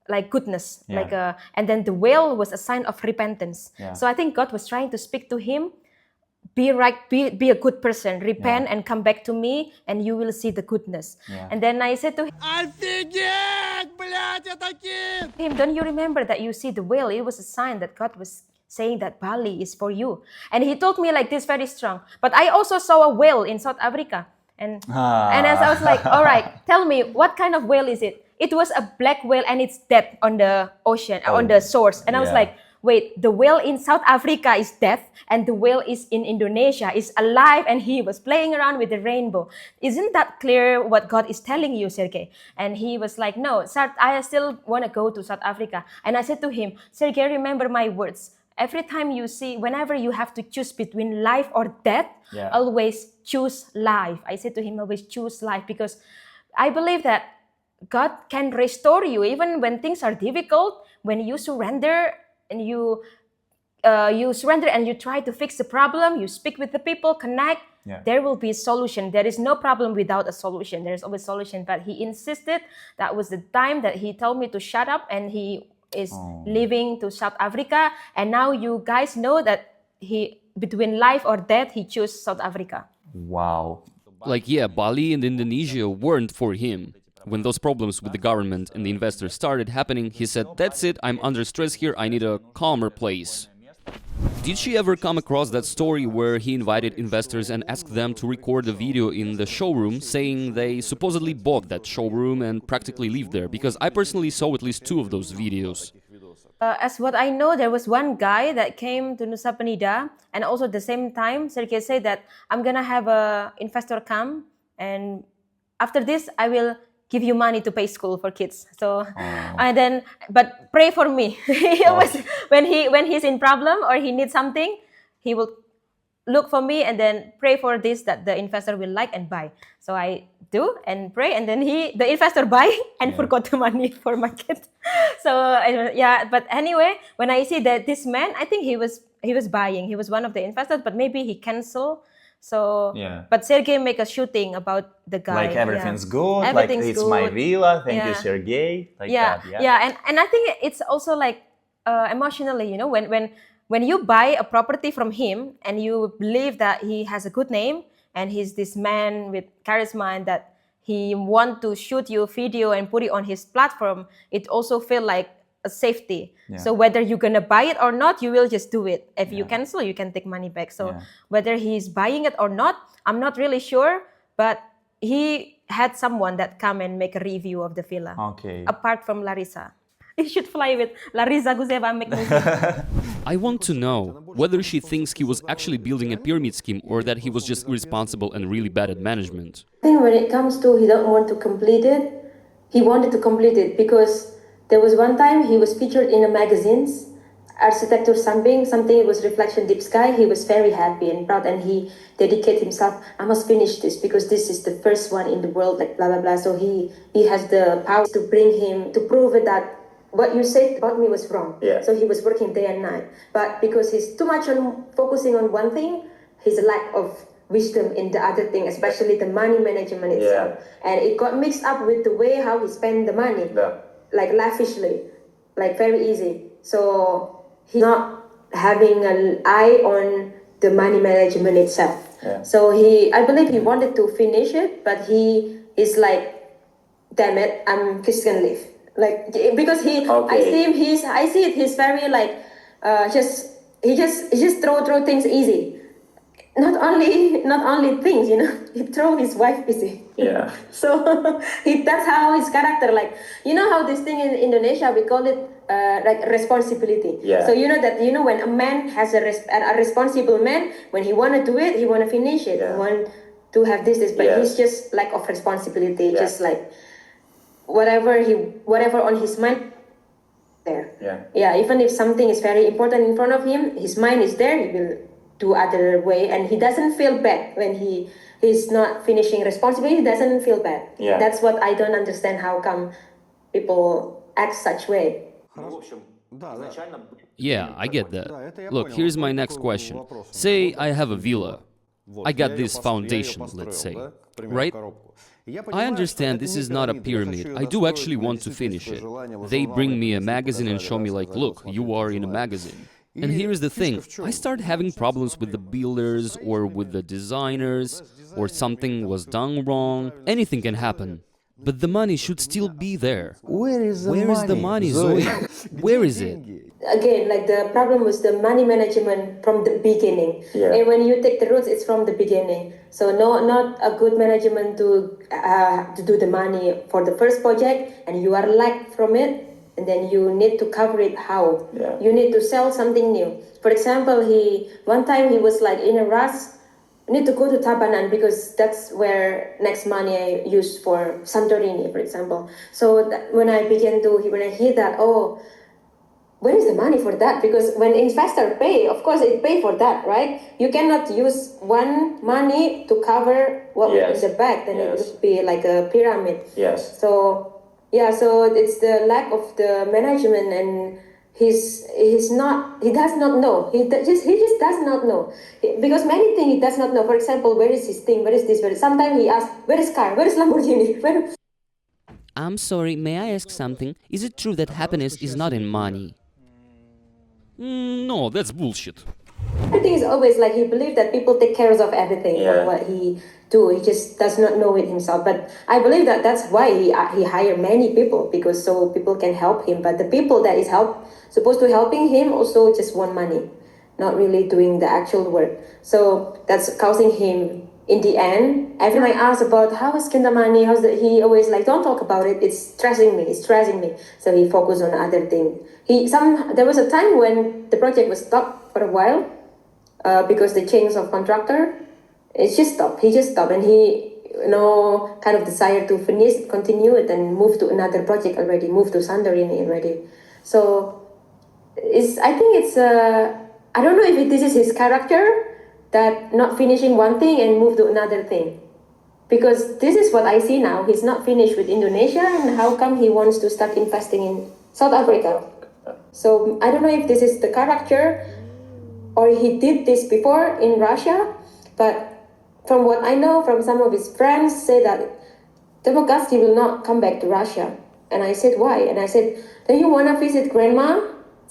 like goodness, Yeah. and then the whale was a sign of repentance. Yeah. So I think God was trying to speak to him, be right, be a good person, repent and come back to me, and you will see the goodness. Yeah. And then I said to him, don't you remember that you see the whale? It was a sign that God was saying that Bali is for you. And he told me like this very strong. But I also saw a whale in South Africa. And as I was like, all right, tell me, what kind of whale is it? It was a black whale and it's dead on the ocean, on the shores. And I was Yeah. like, wait, the whale in South Africa is dead and the whale is in Indonesia, is alive, and he was playing around with the rainbow. Isn't that clear what God is telling you, Sergey? And he was like, no, I still want to go to South Africa. And I said to him, Sergey, remember my words. Every time you see, whenever you have to choose between life or death, always choose life. I said to him, always choose life, because I believe that God can restore you even when things are difficult. When you surrender and you surrender and you try to fix the problem, you speak with the people, connect, there will be a solution. There is no problem without a solution. There is always a solution. But he insisted. That was the time that he told me to shut up, and he is leaving to South Africa. And now you guys know that he, between life or death, he chose South Africa. Wow. Like, yeah, Bali and Indonesia weren't for him. When those problems with the government and the investors started happening, he said, that's it, I'm under stress here, I need a calmer place. Did she ever come across that story where he invited investors and asked them to record a video in the showroom saying they supposedly bought that showroom and practically lived there? Because I personally saw at least 2 of those videos. As what I know, there was one guy that came to Nusa Penida, and also at the same time, Sergey said that I'm gonna have a investor come, and after this, I will give you money to pay school for kids. So, and then, but pray for me. He always, when he's in problem or he needs something, he will look for me and then pray for this that the investor will like and buy. So I do and pray, and then the investor buy and forgot the money for my kid. So but anyway, when I see that this man, I think he was buying. He was one of the investors, but maybe he canceled. So, but Sergey make a shooting about the guy. Like everything's good, Everything's like it's good. my villa, thank you, Sergey. Like that, and I think it's also like emotionally, you know, when you buy a property from him and you believe that he has a good name and he's this man with charisma and that he want to shoot you video and put it on his platform, it also feel like a safety. So whether you're gonna buy it or not, you will just do it. If you cancel, you can take money back. So whether he's buying it or not, I'm not really sure, but he had someone that come and make a review of the villa. Okay. Apart from Larissa. You should fly with Larissa Guzeva. I want to know whether she thinks he was actually building a pyramid scheme or that he was just irresponsible and really bad at management. I think when it comes to he don't want to complete it, he wanted to complete it because there was one time he was featured in a magazines, Architecture something, it was Reflection Deep Sky. He was very happy and proud, and he dedicated himself, I must finish this because this is the first one in the world, like blah, blah, blah. So he has the power to bring him, to prove it that what you said about me was wrong. So he was working day and night. But because he's too much on focusing on one thing, his lack of wisdom in the other thing, especially the money management itself. And it got mixed up with the way how he spent the money, like lavishly, like very easy. So he's not having an eye on the money management itself. So I believe he wanted to finish it, but he is like, damn it, I'm just gonna leave. Like, because I see it, he's very like, he just throw things easy. Not only things, you know, he throw his wife easy. So that's how his character, like, you know how this thing in Indonesia, we call it like responsibility. So you know that, you know, when a man has a responsible man, when he want to do it, he want to finish it. He want to have this, but he's just lack of responsibility, just like whatever on his mind there. Even if something is very important in front of him, his mind is there, he will do other way, and he doesn't feel bad when he's not finishing responsibility. He doesn't feel bad. That's what I don't understand, how come people act such way. Yeah, I get that. Look, here's my next question. Say I have a villa. I got this foundation, let's say, right? I understand this is not a pyramid. I do actually want to finish it. They bring me a magazine and show me like, look, you are in a magazine. And here's the thing, I start having problems with the builders or with the designers, or something was done wrong. Anything can happen. But the money should still be there. Where is the money, Zoe? Where is it? Again, like the problem was the money management from the beginning. Yeah. And when you take the roots, it's from the beginning. So not a good management to do the money for the first project, and you are lack from it, and then you need to cover it how? Yeah. You need to sell something new. For example, one time he was like in a rush, need to go to Tabanan because that's where next money I used for Santorini, for example. So when I hear that, oh, where is the money for that? Because when investor pay, of course it pay for that, right? You cannot use one money to cover what was in the back. Then it would be like a pyramid. Yes. So it's the lack of the management, and he does not know. He just does not know. Because many things he does not know. For example, where is his thing? Where is this? Sometimes he asks, where is car? Where is Lamborghini? I'm sorry, may I ask something? Is it true that happiness is not in money? No, that's bullshit. Everything is always like he believes that people take care of everything, what he do. He just does not know it himself. But I believe that that's why he hired many people, because so people can help him. But the people that is supposed to helping him also just want money, not really doing the actual work. So that's causing him, in the end, every time I ask about how is Kinda money, he always like, don't talk about it, it's stressing me. So he focused on other things. There was a time when the project was stopped for a while because the change of contractor. It just stopped. He just stopped, and he kind of decided to continue it and move to another project already, move to Santorini already. So I think I don't know if this is his character, that not finishing one thing and move to another thing. Because this is what I see now. He's not finished with Indonesia, and how come he wants to start investing in South Africa? So I don't know if this is the character or he did this before in Russia, but from what I know from some of his friends say that Domogatsky will not come back to Russia. And I said, why? And I said, do you want to visit grandma?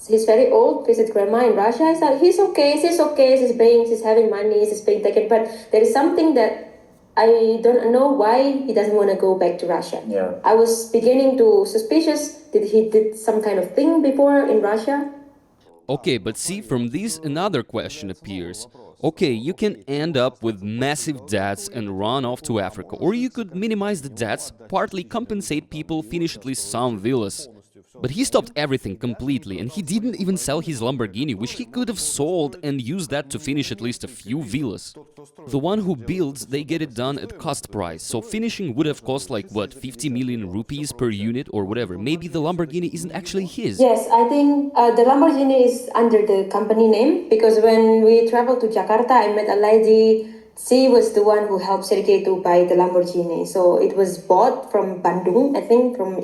He's very old, visit grandma in Russia. I said, she's okay, she's having money, she's being taken. But there is something that I don't know why he doesn't want to go back to Russia. Yeah. I was beginning to suspicious that he did some kind of thing before in Russia. Okay, but see, from this another question appears. Okay, you can end up with massive debts and run off to Africa, or you could minimize the debts, partly compensate people, finish at least some villas. But he stopped everything completely, and he didn't even sell his Lamborghini, which he could have sold and used that to finish at least a few villas. The one who builds, they get it done at cost price, so finishing would have cost like, what, 50 million rupees per unit or whatever. Maybe the Lamborghini isn't actually his. Yes, I think the Lamborghini is under the company name, because when we traveled to Jakarta, I met a lady. She was the one who helped Sergey to buy the Lamborghini. So it was bought from Bandung, I think, from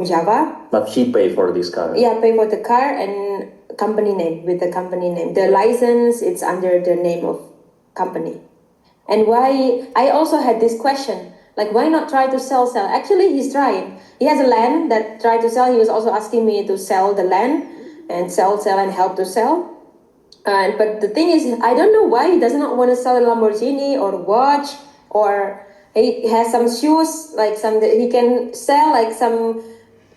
Java. But he paid for this car. Yeah, pay for the car and company name, with the company name. The license, it's under the name of company. And why, I also had this question, like why not try to sell? Actually, he's trying. He has a land that tried to sell. He was also asking me to sell the land and sell and help to sell. But the thing is, I don't know why he does not want to sell a Lamborghini or watch, or he has some shoes, like he can sell like some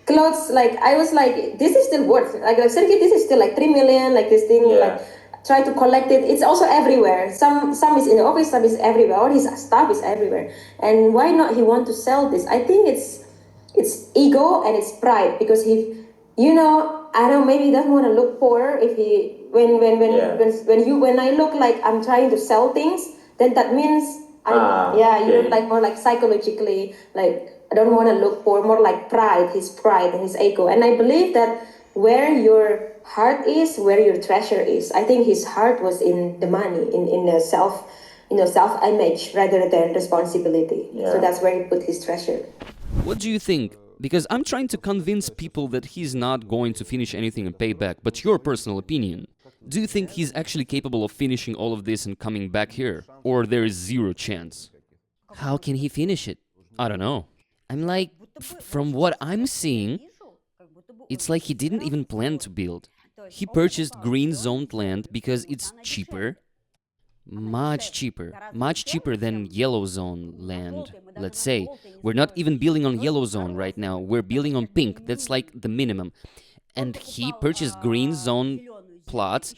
clothes. Like I was like, this is still worth, like Sergey, this is still like 3 million, like this thing. Yeah. Like try to collect it. It's also everywhere. Some is in the office, some is everywhere. All his stuff is everywhere. And why not he want to sell this? I think it's ego and it's pride, because I don't, maybe he doesn't want to look poor. If he when I look like I'm trying to sell things, then that means like more like psychologically, like I don't want to look poor, more like his pride and his ego. And I believe that where your heart is, where your treasure is. I think his heart was in the money, in the self-image rather than responsibility. Yeah. So that's where he put his treasure. What do you think? Because I'm trying to convince people that he's not going to finish anything and pay back, but your personal opinion. Do you think he's actually capable of finishing all of this and coming back here? Or there is zero chance? How can he finish it? I don't know. I'm like, from what I'm seeing, it's like he didn't even plan to build. He purchased green zoned land because it's cheaper, much cheaper than yellow zone land. Let's say we're not even building on yellow zone right now, we're building on pink. That's like the minimum. And he purchased green zone plots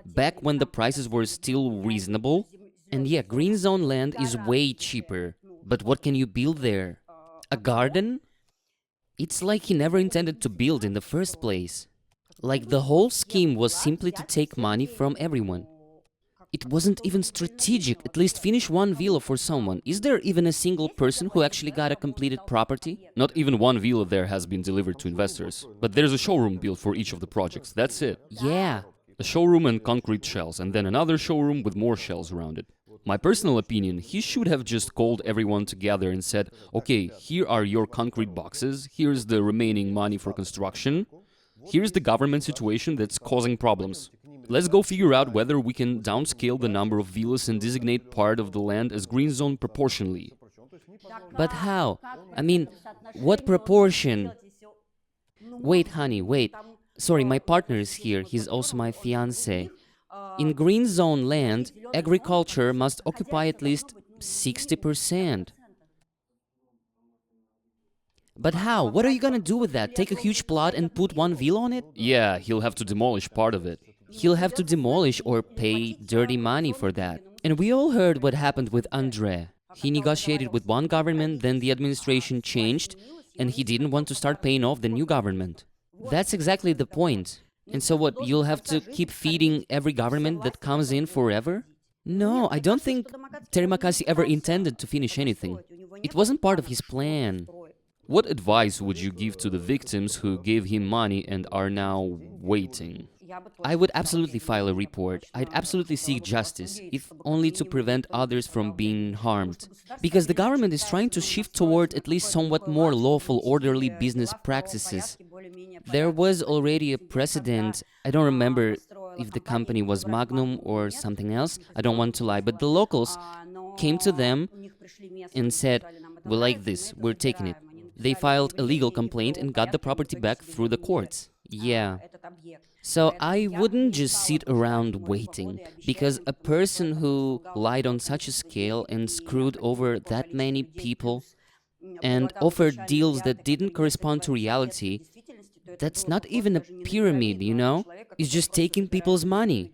back when the prices were still reasonable. And yeah, green zone land is way cheaper. But what can you build there? A garden? It's like he never intended to build in the first place. Like the whole scheme was simply to take money from everyone. It wasn't even strategic, at least finish one villa for someone. Is there even a single person who actually got a completed property? Not even one villa there has been delivered to investors. But there's a showroom built for each of the projects, that's it. Yeah. A showroom and concrete shells, and then another showroom with more shells around it. My personal opinion, he should have just called everyone together and said, okay, here are your concrete boxes, here's the remaining money for construction, here's the government situation that's causing problems. Let's go figure out whether we can downscale the number of villas and designate part of the land as green zone proportionally. But how? I mean, what proportion? Wait, honey, wait. Sorry, my partner is here. He's also my fiancé. In green zone land, agriculture must occupy at least 60%. But how? What are you gonna do with that? Take a huge plot and put one villa on it? Yeah, he'll have to demolish part of it. He'll have to demolish or pay dirty money for that. And we all heard what happened with André. He negotiated with one government, then the administration changed, and he didn't want to start paying off the new government. That's exactly the point. And so what, you'll have to keep feeding every government that comes in forever? No, I don't think TerimaKasih ever intended to finish anything. It wasn't part of his plan. What advice would you give to the victims who gave him money and are now waiting? I would absolutely file a report. I'd absolutely seek justice, if only to prevent others from being harmed. Because the government is trying to shift toward at least somewhat more lawful, orderly business practices. There was already a precedent. I don't remember if the company was Magnum or something else. I don't want to lie, but the locals came to them and said, we like this, we're taking it. They filed a legal complaint and got the property back through the courts. Yeah. So I wouldn't just sit around waiting, because a person who lied on such a scale and screwed over that many people and offered deals that didn't correspond to reality, that's not even a pyramid, you know? It's just taking people's money.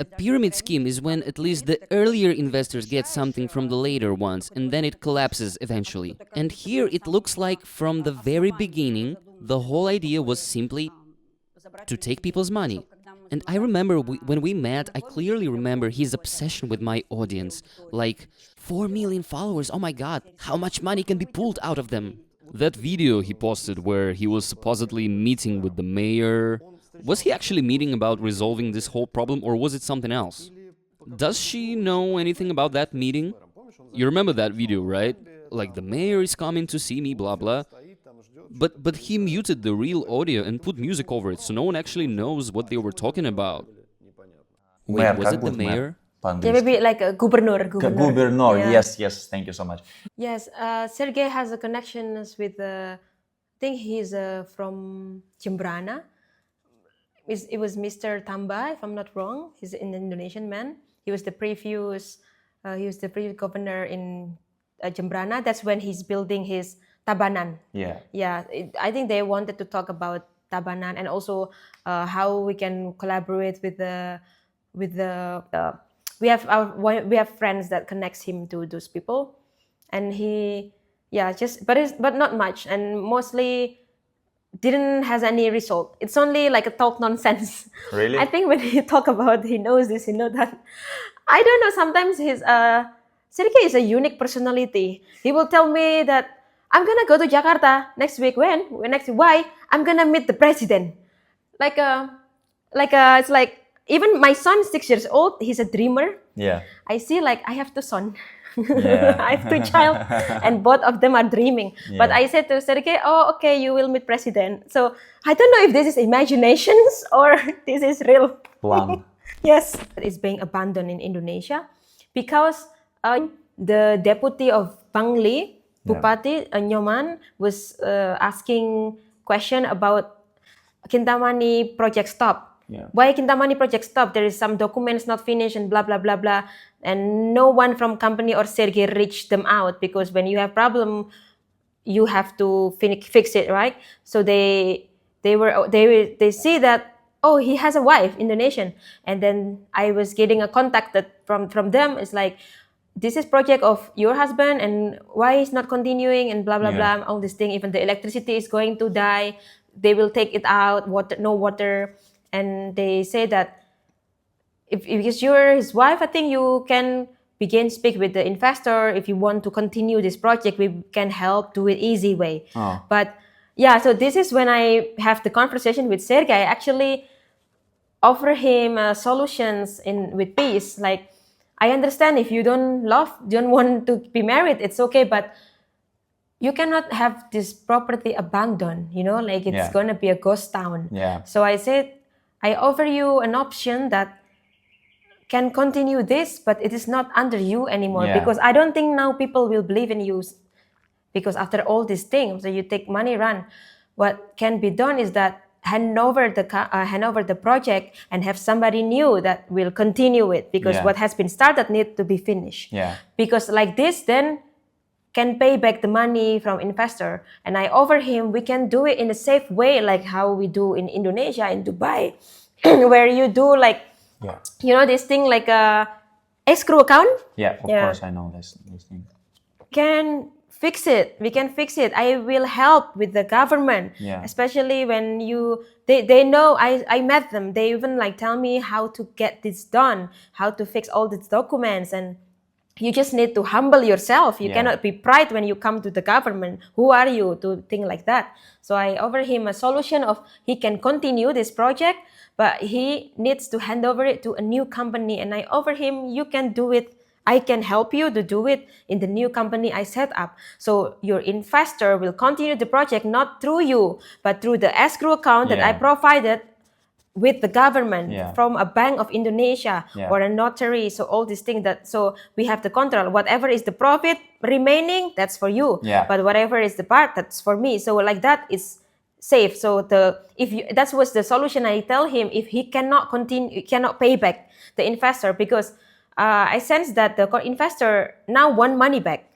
A pyramid scheme is when at least the earlier investors get something from the later ones, and then it collapses eventually. And here it looks like from the very beginning, the whole idea was simply to take people's money. And I remember when we met, I clearly remember his obsession with my audience. Like, 4 million followers, oh my god, how much money can be pulled out of them? That video he posted where he was supposedly meeting with the mayor, was he actually meeting about resolving this whole problem, or was it something else? Does she know anything about that meeting? You remember that video, right? Like, the mayor is coming to see me, blah blah. But he muted the real audio and put music over it, so no one actually knows what they were talking about. Wait, was it the mayor? Yeah, maybe like a gubernur. Gubernur, Yeah. yes, thank you so much. Yes, Sergey has a connections with, I think he's from Jembrana. It was Mr. Tamba, if I'm not wrong. He's an Indonesian man. He was the previous governor in Jembrana. That's when he's building his Tabanan. Yeah. Yeah, I think they wanted to talk about Tabanan and also how we can collaborate with the we have friends that connects him to those people, and he but not much, and mostly didn't has any result. It's only like a talk nonsense. Really? I think when he talk about he knows this, he know that. I don't know. Sometimes his Sergey is a unique personality. He will tell me that I'm gonna go to Jakarta next week. Why? I'm gonna meet the president. It's like even my son, 6 years old. He's a dreamer. Yeah. I see like I have two sons. Yeah. I have 2 child, and both of them are dreaming. But Yeah. I said to Sergey, "Oh, okay, you will meet president." So I don't know if this is imaginations or this is real. Plan. Yes, it's being abandoned in Indonesia because the deputy of Bangli, Bupati Nyoman, was asking question about Kintamani project stop. Yeah. Why Kintamani project stop? There is some documents not finished and blah blah blah blah, and no one from company or Sergey reached them out because when you have problem, you have to fix it, right? So they see that, oh, he has a wife, Indonesian, and then I was getting a contact that from them. It's like, this is project of your husband, and why he's not continuing, and blah blah blah, all this thing. Even the electricity is going to die, they will take it out, water, no water, and they say that if you're his wife, I think you can begin speak with the investor. If you want to continue this project, we can help do it easy way. But yeah, so this is when I have the conversation with Sergey. I actually offer him solutions with peace. Like, I understand if you don't want to be married, it's okay, but you cannot have this property abandoned, like it's gonna be a ghost town. So I said, I offer you an option that can continue this, but it is not under you anymore, because I don't think now people will believe in you, because after all these things, so you take money, run. What can be done is that hand over the project and have somebody new that will continue it, because what has been started needs to be finished. Because like this, then can pay back the money from investor. And I offer him, we can do it in a safe way, like how we do in Indonesia, in Dubai, where you do like, this thing like a escrow account. Of course I know this thing. We can fix it. I will help with the government, especially when they know I met them. They even like tell me how to get this done, how to fix all these documents, and you just need to humble yourself. You cannot be pride when you come to the government. Who are you to think like that? So I offer him a solution of he can continue this project, but he needs to hand over it to a new company. And I offer him, you can do it. I can help you to do it in the new company I set up. So your investor will continue the project not through you, but through the escrow account that I provided with the government from a bank of Indonesia or a notary. So all these things so we have the control. Whatever is the profit remaining, that's for you. But whatever is the part, that's for me. So like that is safe. So that was the solution. I tell him, if he cannot continue, cannot pay back the investor, because I sense that the investor now want money back.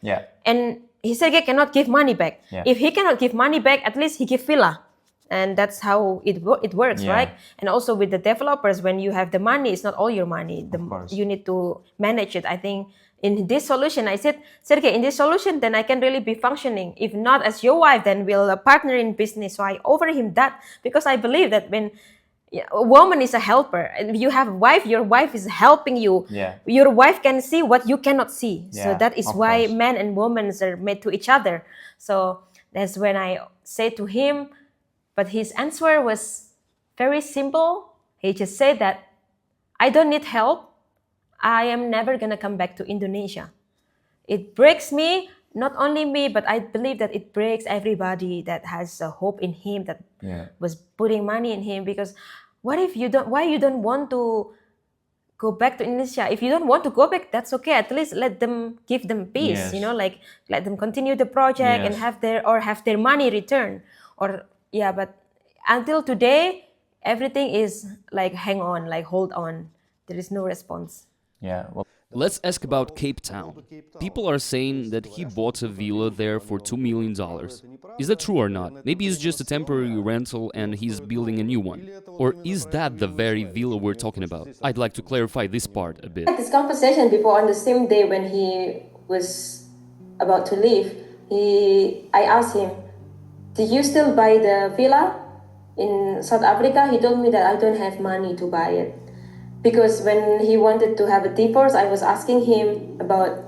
And he said he cannot give money back. If he cannot give money back, at least he give villa. And that's how it works, right? And also with the developers, when you have the money, it's not all your money. You need to manage it. I think in this solution, I said, Sergey, in this solution, then I can really be functioning. If not as your wife, then we'll partner in business. So I offer him that, because I believe that when a woman is a helper, and you have a wife, your wife is helping you. Your wife can see what you cannot see. So that is why men and women are made to each other. So that's when I say to him, but his answer was very simple. He just said that, I don't need help. I am never going to come back to Indonesia. It breaks me, not only me, but I believe that it breaks everybody that has a hope in him, that was putting money in him. Because why you don't want to go back to Indonesia? If you don't want to go back, that's okay. At least give them peace, like let them continue the project and have their money returned. But until today, everything is like hang on, like hold on. There is no response. Let's ask about Cape Town. People are saying that he bought a villa there for $2 million. Is that true or not? Maybe it's just a temporary rental and he's building a new one. Or is that the very villa we're talking about? I'd like to clarify this part a bit. This conversation before, on the same day when he was about to leave, I asked him, did you still buy the villa in South Africa? He told me that I don't have money to buy it. Because when he wanted to have a divorce, I was asking him about,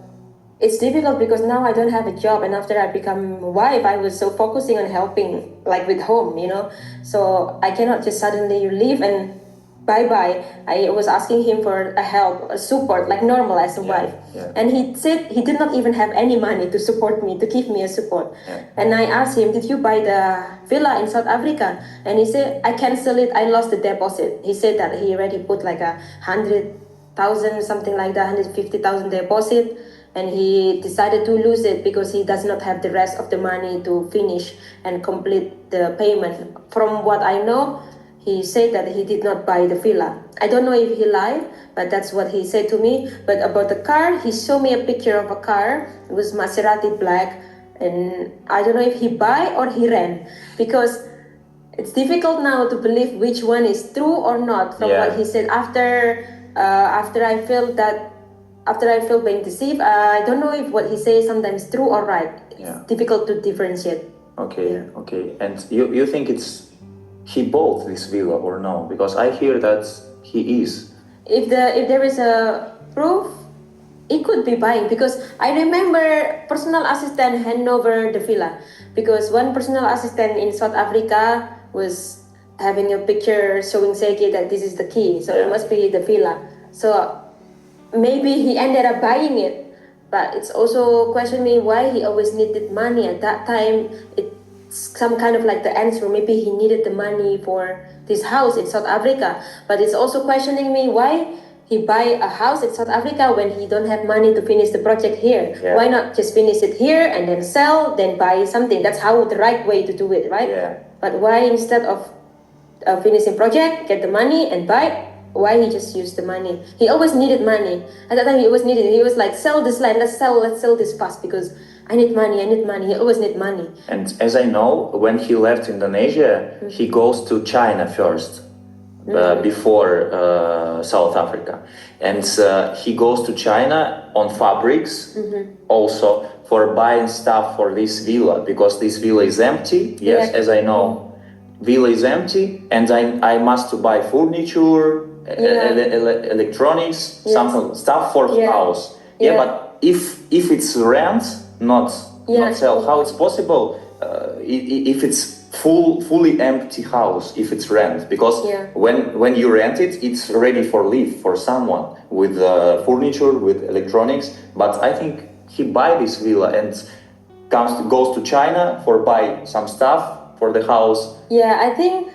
it's difficult because now I don't have a job, and after I become a wife, I was so focusing on helping, like with home, So I cannot just suddenly leave and bye-bye, I was asking him for a help, a support, like normal as a wife. Yeah. And he said he did not even have any money to support me, to give me a support. Yeah. And I asked him, did you buy the villa in South Africa? And he said, I canceled it, I lost the deposit. He said that he already put like 100,000, something like that, 150,000 deposit. And he decided to lose it because he does not have the rest of the money to finish and complete the payment. From what I know, he said that he did not buy the villa. I don't know if he lied, but that's what he said to me. But about the car, he showed me a picture of a car. It was Maserati black. And I don't know if he buy or he rent. Because it's difficult now to believe which one is true or not from what he said. After I felt being deceived, I don't know if what he says sometimes true or right. It's difficult to differentiate. Okay. And you think he bought this villa or no? Because I hear that he is. If there is a proof, it could be buying, because I remember personal assistant hand over the villa, because one personal assistant in South Africa was having a picture showing Sergey that this is the key, so it must be the villa. So maybe he ended up buying it, but it's also questioning me why he always needed money at that time. It's some kind of like the answer. Maybe he needed the money for this house in South Africa, but it's also questioning me why he buy a house in South Africa when he don't have money to finish the project here. Why not just finish it here and then sell, then buy something? That's how the right way to do it, right? But why instead of finishing project, get the money and buy, why he just used the money? He always needed money. At that time he always needed it. He was like, sell this land, let's sell this fast because I need money. He always need money. And as I know, when he left Indonesia, he goes to China first. Before South Africa, and he goes to China on fabrics also for buying stuff for this villa, because this villa is empty. Yes, as I know, villa is empty, and I must to buy furniture, electronics, something stuff for house. But if it's rent, not sell, how it's possible? If it's fully empty house, if it's rent, because when you rent it, it's ready for live for someone with furniture, with electronics. But I think he buy this villa and goes to China for buy some stuff for the house. I think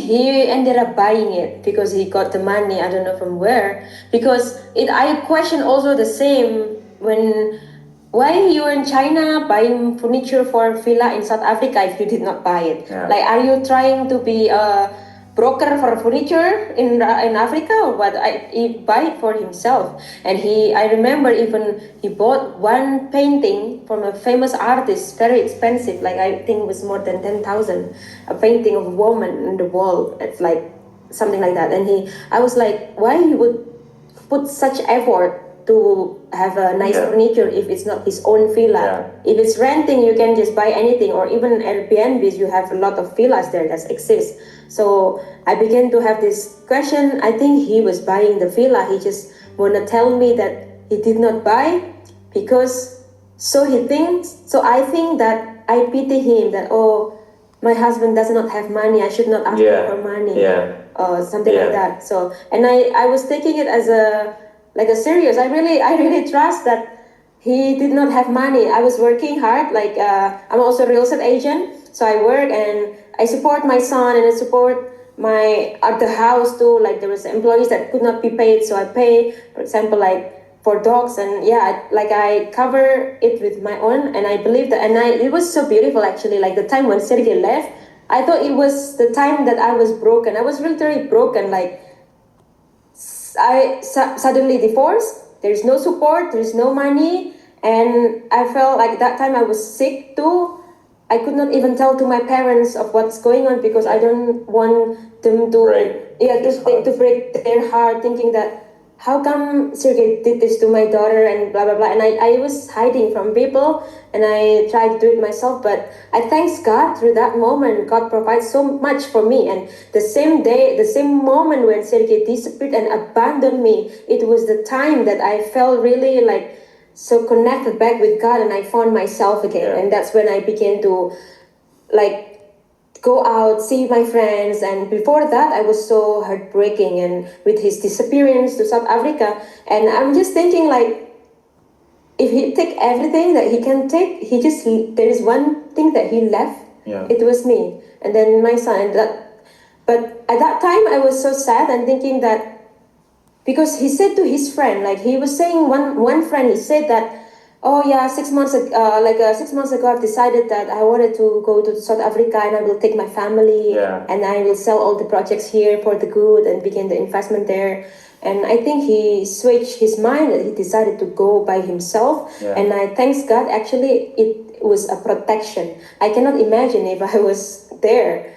he ended up buying it because he got the money. I don't know from where, because I question also the same when. Why you in China buying furniture for villa in South Africa if you did not buy it? Like, are you trying to be a broker for furniture in Africa or what? He buy it for himself. And I remember even he bought one painting from a famous artist, very expensive, like I think it was more than 10,000, a painting of a woman on the wall. It's like something like that. And I was like, why he would put such effort to have a nice furniture if it's not his own villa. If it's renting, you can just buy anything, or even Airbnbs, you have a lot of villas there that exist. So I began to have this question. I think he was buying the villa. He just want to tell me that he did not buy because so he thinks. So I think that I pity him that, oh, my husband does not have money, I should not ask him for money, or something like that. So, and I was taking it as a serious. I really trust that he did not have money. I was working hard. Like I'm also a real estate agent, so I work and I support my son and I support my at the house too. Like there was employees that could not be paid, so I pay. For example, like for dogs, and I cover it with my own. And I believe that, and it was so beautiful actually. Like the time when Sergey left, I thought it was the time that I was broken. I was really broken. Like. I suddenly divorced, there's no support, there's no money, and I felt like that time I was sick too. I could not even tell to my parents of what's going on because I don't want them to break their heart, thinking that how come Sergey did this to my daughter and blah blah blah. And I was hiding from people and I tried to do it myself, but I thank God through that moment. God provides so much for me. And the same day, the same moment when Sergey disappeared and abandoned me, it was the time that I felt really like so connected back with God and I found myself again. And that's when I began to like go out, see my friends. And before that, I was so heartbreaking and with his disappearance to South Africa. And I'm just thinking like, if he take everything that he can take, there is one thing that he left. Yeah. It was me, and then my son. And but at that time, I was so sad and thinking that because he said to his friend, like he was saying one friend, he said that, oh yeah, 6 months ago, 6 months ago, I've decided that I wanted to go to South Africa and I will take my family and I will sell all the projects here for the good and begin the investment there. And I think he switched his mind and he decided to go by himself. Yeah. And I thanks God, actually, it was a protection. I cannot imagine if I was there,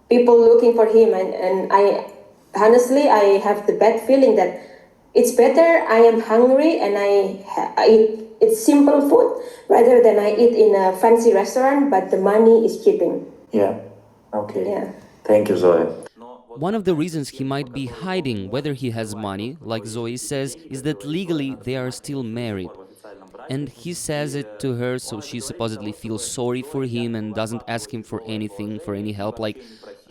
people looking for him. And I honestly, I have the bad feeling that it's better I am hungry and I eat simple food rather than I eat in a fancy restaurant, but the money is cheaping. Yeah. Okay. Yeah. Thank you, Zoe. One of the reasons he might be hiding whether he has money, like Zoe says, is that legally they are still married. And he says it to her so she supposedly feels sorry for him and doesn't ask him for anything, for any help, like,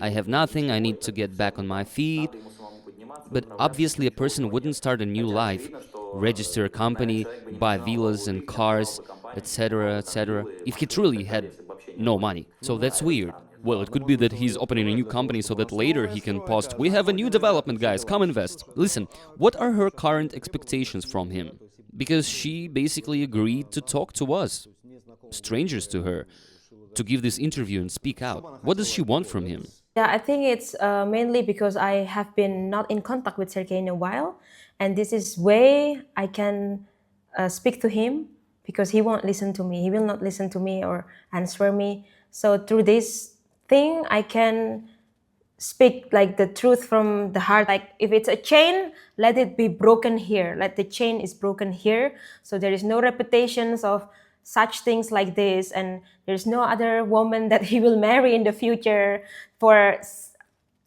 I have nothing, I need to get back on my feet. But obviously a person wouldn't start a new life, register a company, buy villas and cars, etc., etc., if he truly had no money. So that's weird. Well, it could be that he's opening a new company so that later he can post, we have a new development, guys, come invest. Listen, what are her current expectations from him? Because she basically agreed to talk to us, strangers to her, to give this interview and speak out. What does she want from him? Yeah, I think it's mainly because I have been not in contact with Sergey in a while, and this is way I can speak to him because he won't listen to me. He will not listen to me or answer me. So through this thing, I can speak like the truth from the heart. Like if it's a chain, let it be broken here. Let the chain is broken here. So there is no reputations of such things like this, and there's no other woman that he will marry in the future for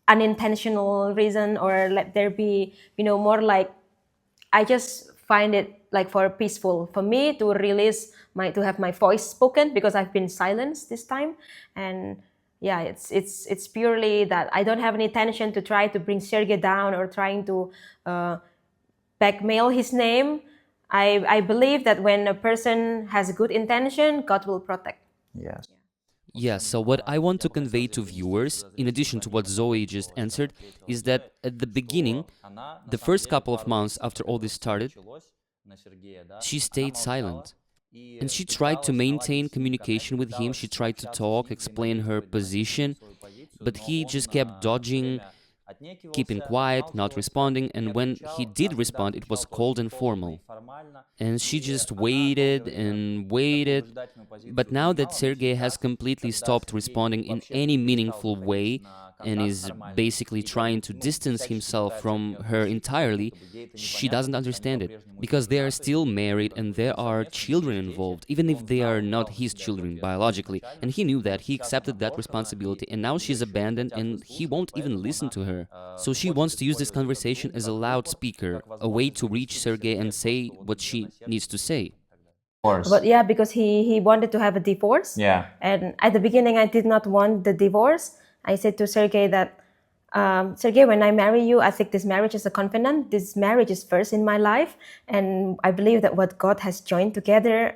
unintentional reason, or let there be, more like, I just find it like for peaceful for me to release to have my voice spoken because I've been silenced this time. And yeah, it's purely that I don't have any intention to try to bring Sergey down or trying to blackmail his name. I believe that when a person has a good intention, God will protect. Yes. Yeah, so what I want to convey to viewers, in addition to what Zoe just answered, is that at the beginning, the first couple of months after all this started, she stayed silent. And she tried to maintain communication with him, she tried to talk, explain her position, but he just kept dodging, keeping quiet, not responding, and when he did respond, it was cold and formal. And she just waited and waited. But now that Sergey has completely stopped responding in any meaningful way and is basically trying to distance himself from her entirely, she doesn't understand it. Because they are still married and there are children involved, even if they are not his children biologically. And he knew that, he accepted that responsibility, and now she's abandoned and he won't even listen to her. So she wants to use this conversation as a loudspeaker, a way to reach Sergey and say what she needs to say. But yeah, because he wanted to have a divorce. Yeah. And at the beginning, I did not want the divorce. I said to Sergey that, Sergey, when I marry you, I think this marriage is a covenant. This marriage is first in my life. And I believe that what God has joined together,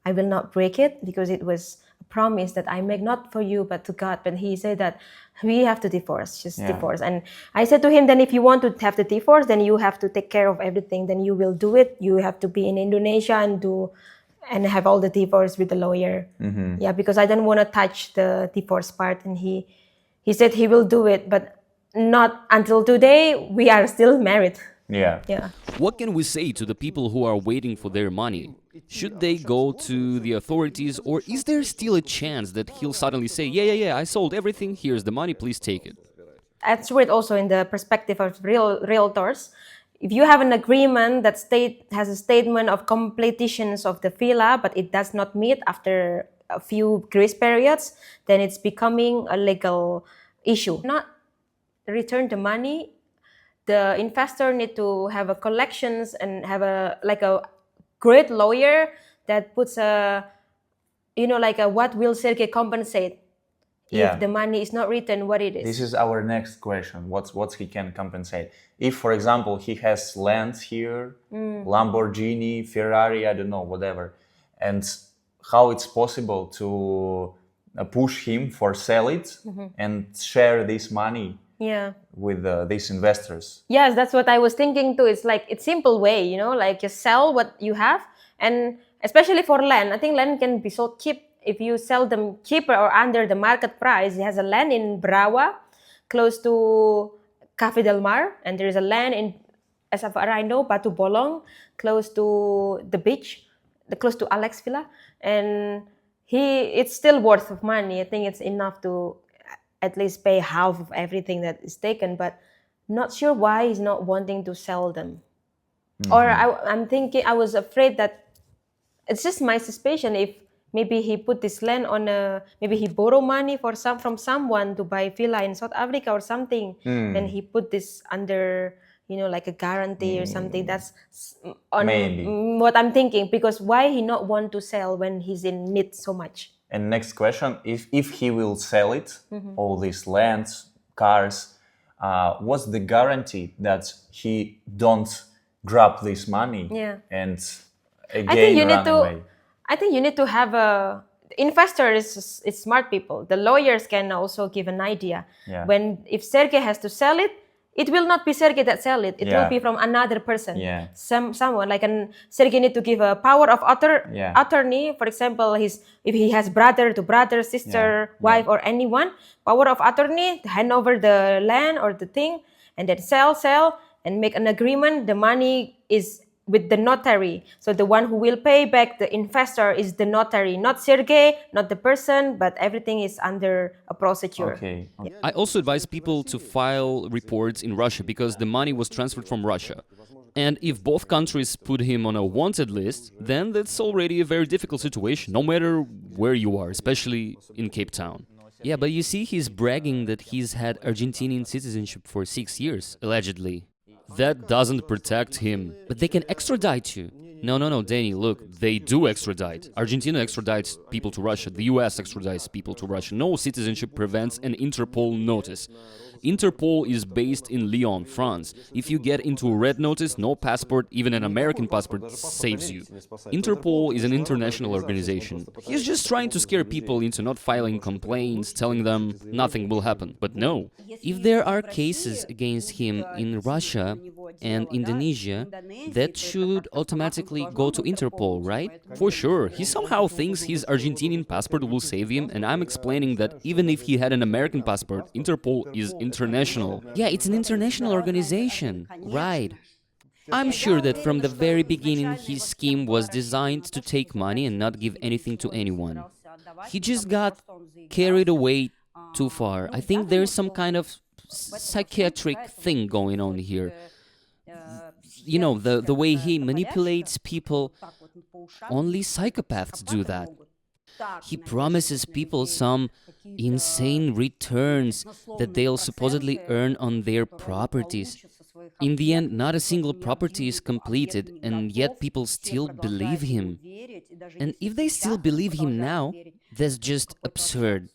I will not break it, because it was a promise that I make not for you, but to God. But he said that we have to divorce, divorce. And I said to him, then if you want to have the divorce, then you have to take care of everything. Then you will do it. You have to be in Indonesia and have all the divorce with the lawyer. Mm-hmm. Yeah, because I don't want to touch the divorce part. And he said he will do it, but not until today. We are still married. Yeah. Yeah. What can we say to the people who are waiting for their money? Should they go to the authorities, or is there still a chance that he'll suddenly say, yeah, I sold everything, here's the money, please take it? Answer it also in the perspective of realtors. If you have an agreement that has a statement of completions of the villa, but it does not meet after a few grace periods, then it's becoming a legal issue. Not return the money. The investor need to have a collections and have a great lawyer that puts what will Sergey compensate Yeah. if the money is not returned, what it is. This is our next question. What he can compensate? If, for example, he has land here, Lamborghini, Ferrari, I don't know, whatever, and how it's possible to push him for sell it and share this money Yeah. with these investors. Yes, that's what I was thinking too. It's like it's simple way, you know, like just sell what you have, and especially for land, I think land can be so cheap if you sell them cheaper or under the market price. He has a land in Brawa, close to Cafe del Mar, and there is a land in, as far as I know, Batu Bolong, close to the beach, close to Alex Villa, and it's still worth of money. I think it's enough to at least pay half of everything that is taken, but not sure why he's not wanting to sell them. Or I'm thinking, I was afraid that it's just my suspicion, if maybe he put this land on maybe he borrow money from someone to buy villa in South Africa or something, then he put this under, you know, like a guarantee or something. That's on Maybe. what I'm thinking, because why he not want to sell when he's in need so much? And next question, if he will sell it, all these lands, cars, what's the guarantee that he don't grab this money and again run away? I think you need to have a investor is smart people. The lawyers can also give an idea. Yeah. If Sergey has to sell it, it will not be Sergey that sell it. It Yeah. will be from another person. Yeah. Someone like Sergey need to give a power of attorney. For example, if he has brother to brother, sister, wife, or anyone, power of attorney, hand over the land or the thing, and then sell, and make an agreement. The money is with the notary. So the one who will pay back the investor is the notary, not Sergey, not the person, but everything is under a procedure. Okay. I also advise people to file reports in Russia because the money was transferred from Russia. And if both countries put him on a wanted list, then that's already a very difficult situation, no matter where you are, especially in Cape Town. Yeah, but you see, he's bragging that he's had Argentinian citizenship for 6 years, allegedly. That doesn't protect him. But they can extradite you. No, Danny, look, they do extradite. Argentina extradites people to Russia, the US extradites people to Russia. No citizenship prevents an Interpol notice. Interpol is based in Lyon, France. If you get into a red notice, no passport, even an American passport, saves you. Interpol is an international organization. He's just trying to scare people into not filing complaints, telling them nothing will happen. But no. If there are cases against him in Russia and Indonesia, that should automatically go to Interpol, right? For sure, he somehow thinks his Argentinian passport will save him, and I'm explaining that even if he had an American passport, Interpol is international. Yeah, it's an international organization, right? I'm sure that from the very beginning his scheme was designed to take money and not give anything to anyone. He just got carried away too far. I think there's some kind of psychiatric thing going on here. You know, the way he manipulates people, only psychopaths do that. He promises people some insane returns that they'll supposedly earn on their properties. In the end, not a single property is completed, and yet people still believe him. And if they still believe him now, that's just absurd.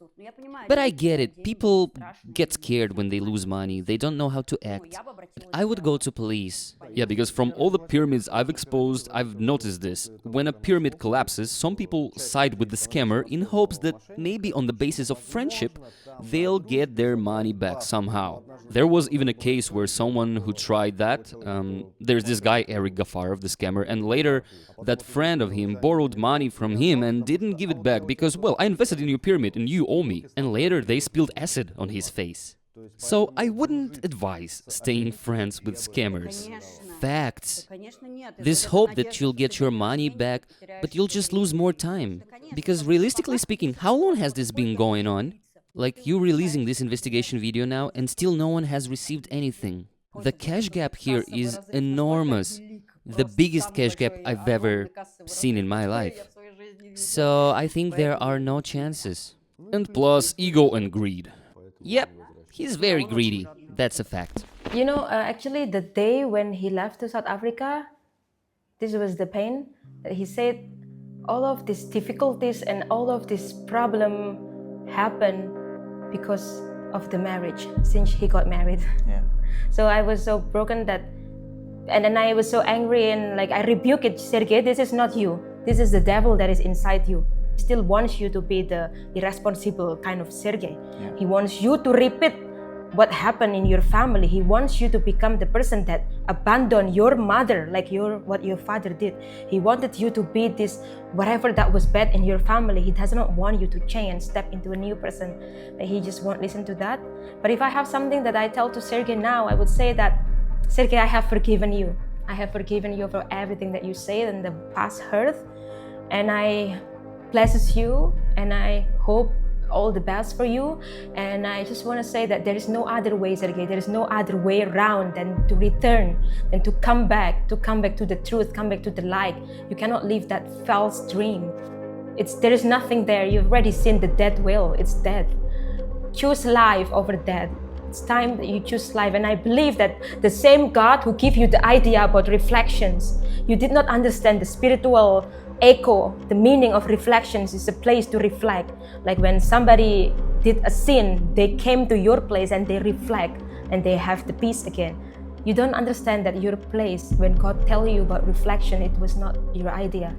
But I get it. People get scared when they lose money. They don't know how to act. But I would go to police. Yeah, because from all the pyramids I've exposed, I've noticed this. When a pyramid collapses, some people side with the scammer in hopes that maybe on the basis of friendship, they'll get their money back somehow. There was even a case where someone who tried that, there's this guy Eric Gafarov, the scammer, and later that friend of him borrowed money from him and didn't give it back because, well, I invested in your pyramid and you owe me. And later they spilled acid on his face. So I wouldn't advise staying friends with scammers. Facts. This hope that you'll get your money back, but you'll just lose more time. Because realistically speaking, how long has this been going on? Like, you releasing this investigation video now and still no one has received anything. The cash gap here is enormous. The biggest cash gap I've ever seen in my life. So I think there are no chances. And plus ego and greed. Yep, he's very greedy. That's a fact. You know, actually, the day when he left to South Africa, this was the pain. He said all of these difficulties and all of this problem happened because of the marriage, since he got married. Yeah. So I was so broken that, and then I was so angry and like I rebuked it. Sergey, this is not you. This is the devil that is inside you. He still wants you to be the irresponsible kind of Sergey. Yeah. He wants you to repeat what happened in your family. He wants you to become the person that abandoned your mother, like what your father did. He wanted you to be this, whatever that was bad in your family. He does not want you to change and step into a new person. He just won't listen to that. But if I have something that I tell to Sergey now, I would say that, Sergey, I have forgiven you. I have forgiven you for everything that you said in the past hurt. And I blesses you, and I hope all the best for you. And I just want to say that there is no other way, Sergey. There is no other way around than to return, than to come back to the truth, come back to the light. You cannot live that false dream. There is nothing there. You've already seen the dead will. It's dead. Choose life over death. It's time that you choose life. And I believe that the same God who gave you the idea about reflections, you did not understand the spiritual echo. The meaning of reflections is a place to reflect. Like when somebody did a sin, they came to your place and they reflect and they have the peace again. You don't understand that your place, when God tell you about reflection, it was not your idea.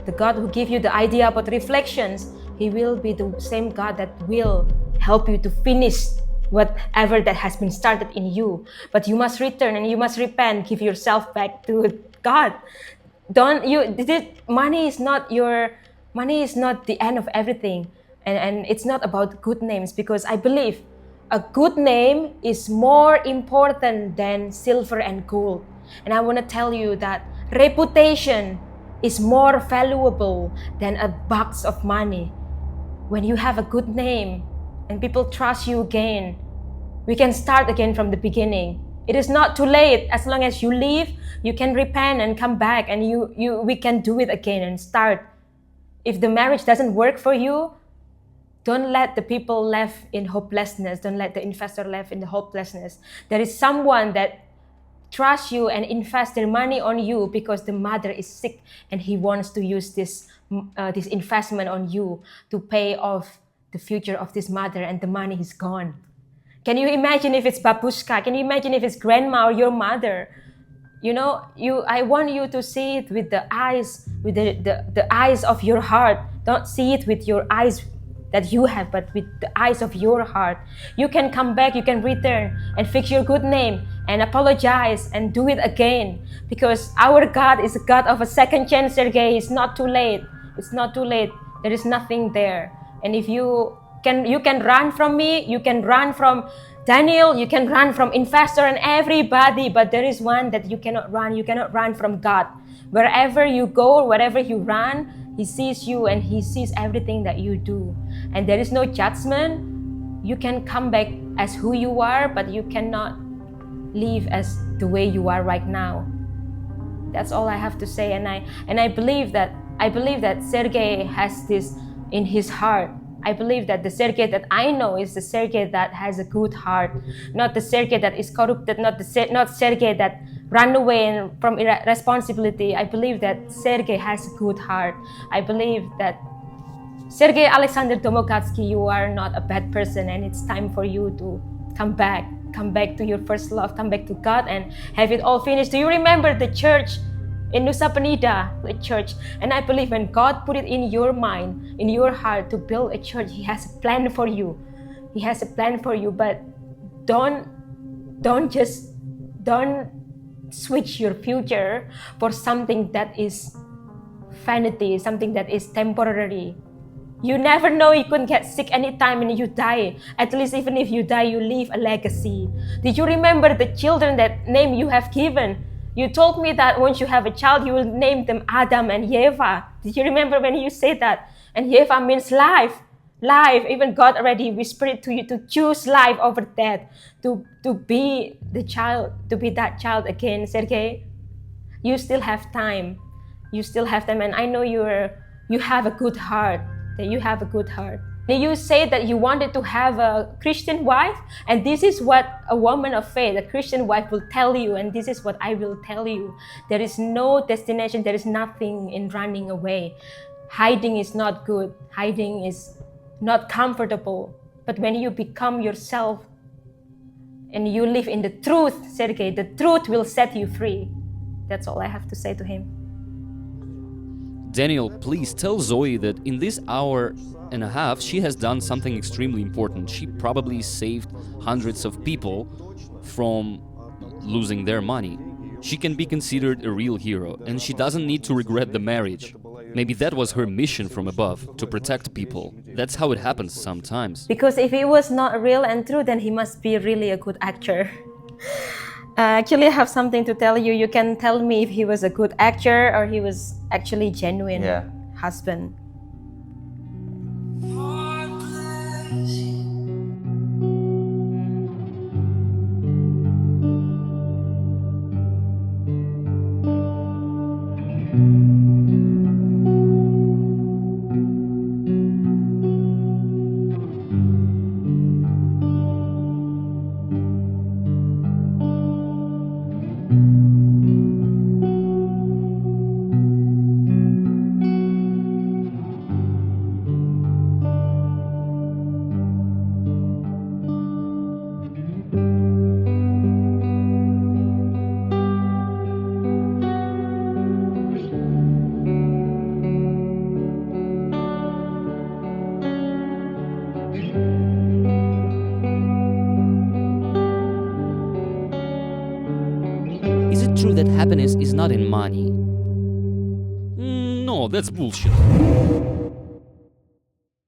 The God who gave you the idea about reflections, He will be the same God that will help you to finish whatever that has been started in you. But you must return and you must repent, give yourself back to God. Money is not the end of everything, and it's not about good names, because I believe a good name is more important than silver and gold. And I want to tell you that reputation is more valuable than a box of money. When you have a good name and people trust you again, we can start again from the beginning. It is not too late. As long as you leave, you can repent and come back, and we can do it again and start. If the marriage doesn't work for you, don't let the people left in hopelessness. Don't let the investor left in the hopelessness. There is someone that trusts you and invest their money on you because the mother is sick and he wants to use this investment on you to pay off the future of this mother, and the money is gone. Can you imagine if it's babushka? Can you imagine if it's grandma or your mother? I want you to see it with the eyes, with the eyes of your heart. Don't see it with your eyes that you have, but with the eyes of your heart. You can come back, you can return and fix your good name and apologize and do it again, because our God is a God of a second chance, Sergey. It's not too late. It's not too late. There is nothing there. And if you can run from me, you can run from Daniel, you can run from investor and everybody, but there is one that you cannot run. You cannot run from God. Wherever you go, wherever you run, He sees you and He sees everything that you do. And there is no judgment. You can come back as who you are, but you cannot live as the way you are right now. That's all I have to say. And I believe that Sergey has this in his heart. I believe that the Sergey that I know is the Sergey that has a good heart, not the Sergey that is corrupted, not Sergey that ran away from responsibility. I believe that Sergey has a good heart. I believe that Sergey Alexander Domogatsky, you are not a bad person, and it's time for you to come back to your first love, come back to God and have it all finished. Do you remember the church in Nusa Penida, the church? And I believe when God put it in your mind, in your heart to build a church, He has a plan for you. He has a plan for you, but don't switch your future for something that is vanity, something that is temporary. You never know, you could get sick anytime and you die. At least even if you die, you leave a legacy. Did you remember the children that name you have given? You told me that once you have a child, you will name them Adam and Eva. Did you remember when you said that? And Eva means life. Life. Even God already whispered it to you to choose life over death. To be the child, to be that child again, Sergey. You still have time. You still have time. And I know you have a good heart. That you have a good heart. You say that you wanted to have a Christian wife, and this is what a woman of faith, a Christian wife, will tell you, and this is what I will tell you. There is no destination, there is nothing in running away. Hiding is not good. Hiding is not comfortable. But when you become yourself and you live in the truth, Sergey, the truth will set you free. That's all I have to say to him. Daniel, please tell Zoe that in this hour and a half she has done something extremely important. She probably saved hundreds of people from losing their money. She can be considered a real hero, and she doesn't need to regret the marriage. Maybe that was her mission from above, to protect people. That's how it happens sometimes. Because if he was not real and true, then he must be really a good actor. Actually, I have something to tell you. You can tell me if he was a good actor or he was actually genuine husband. Is it true that happiness is not in money? No, that's bullshit.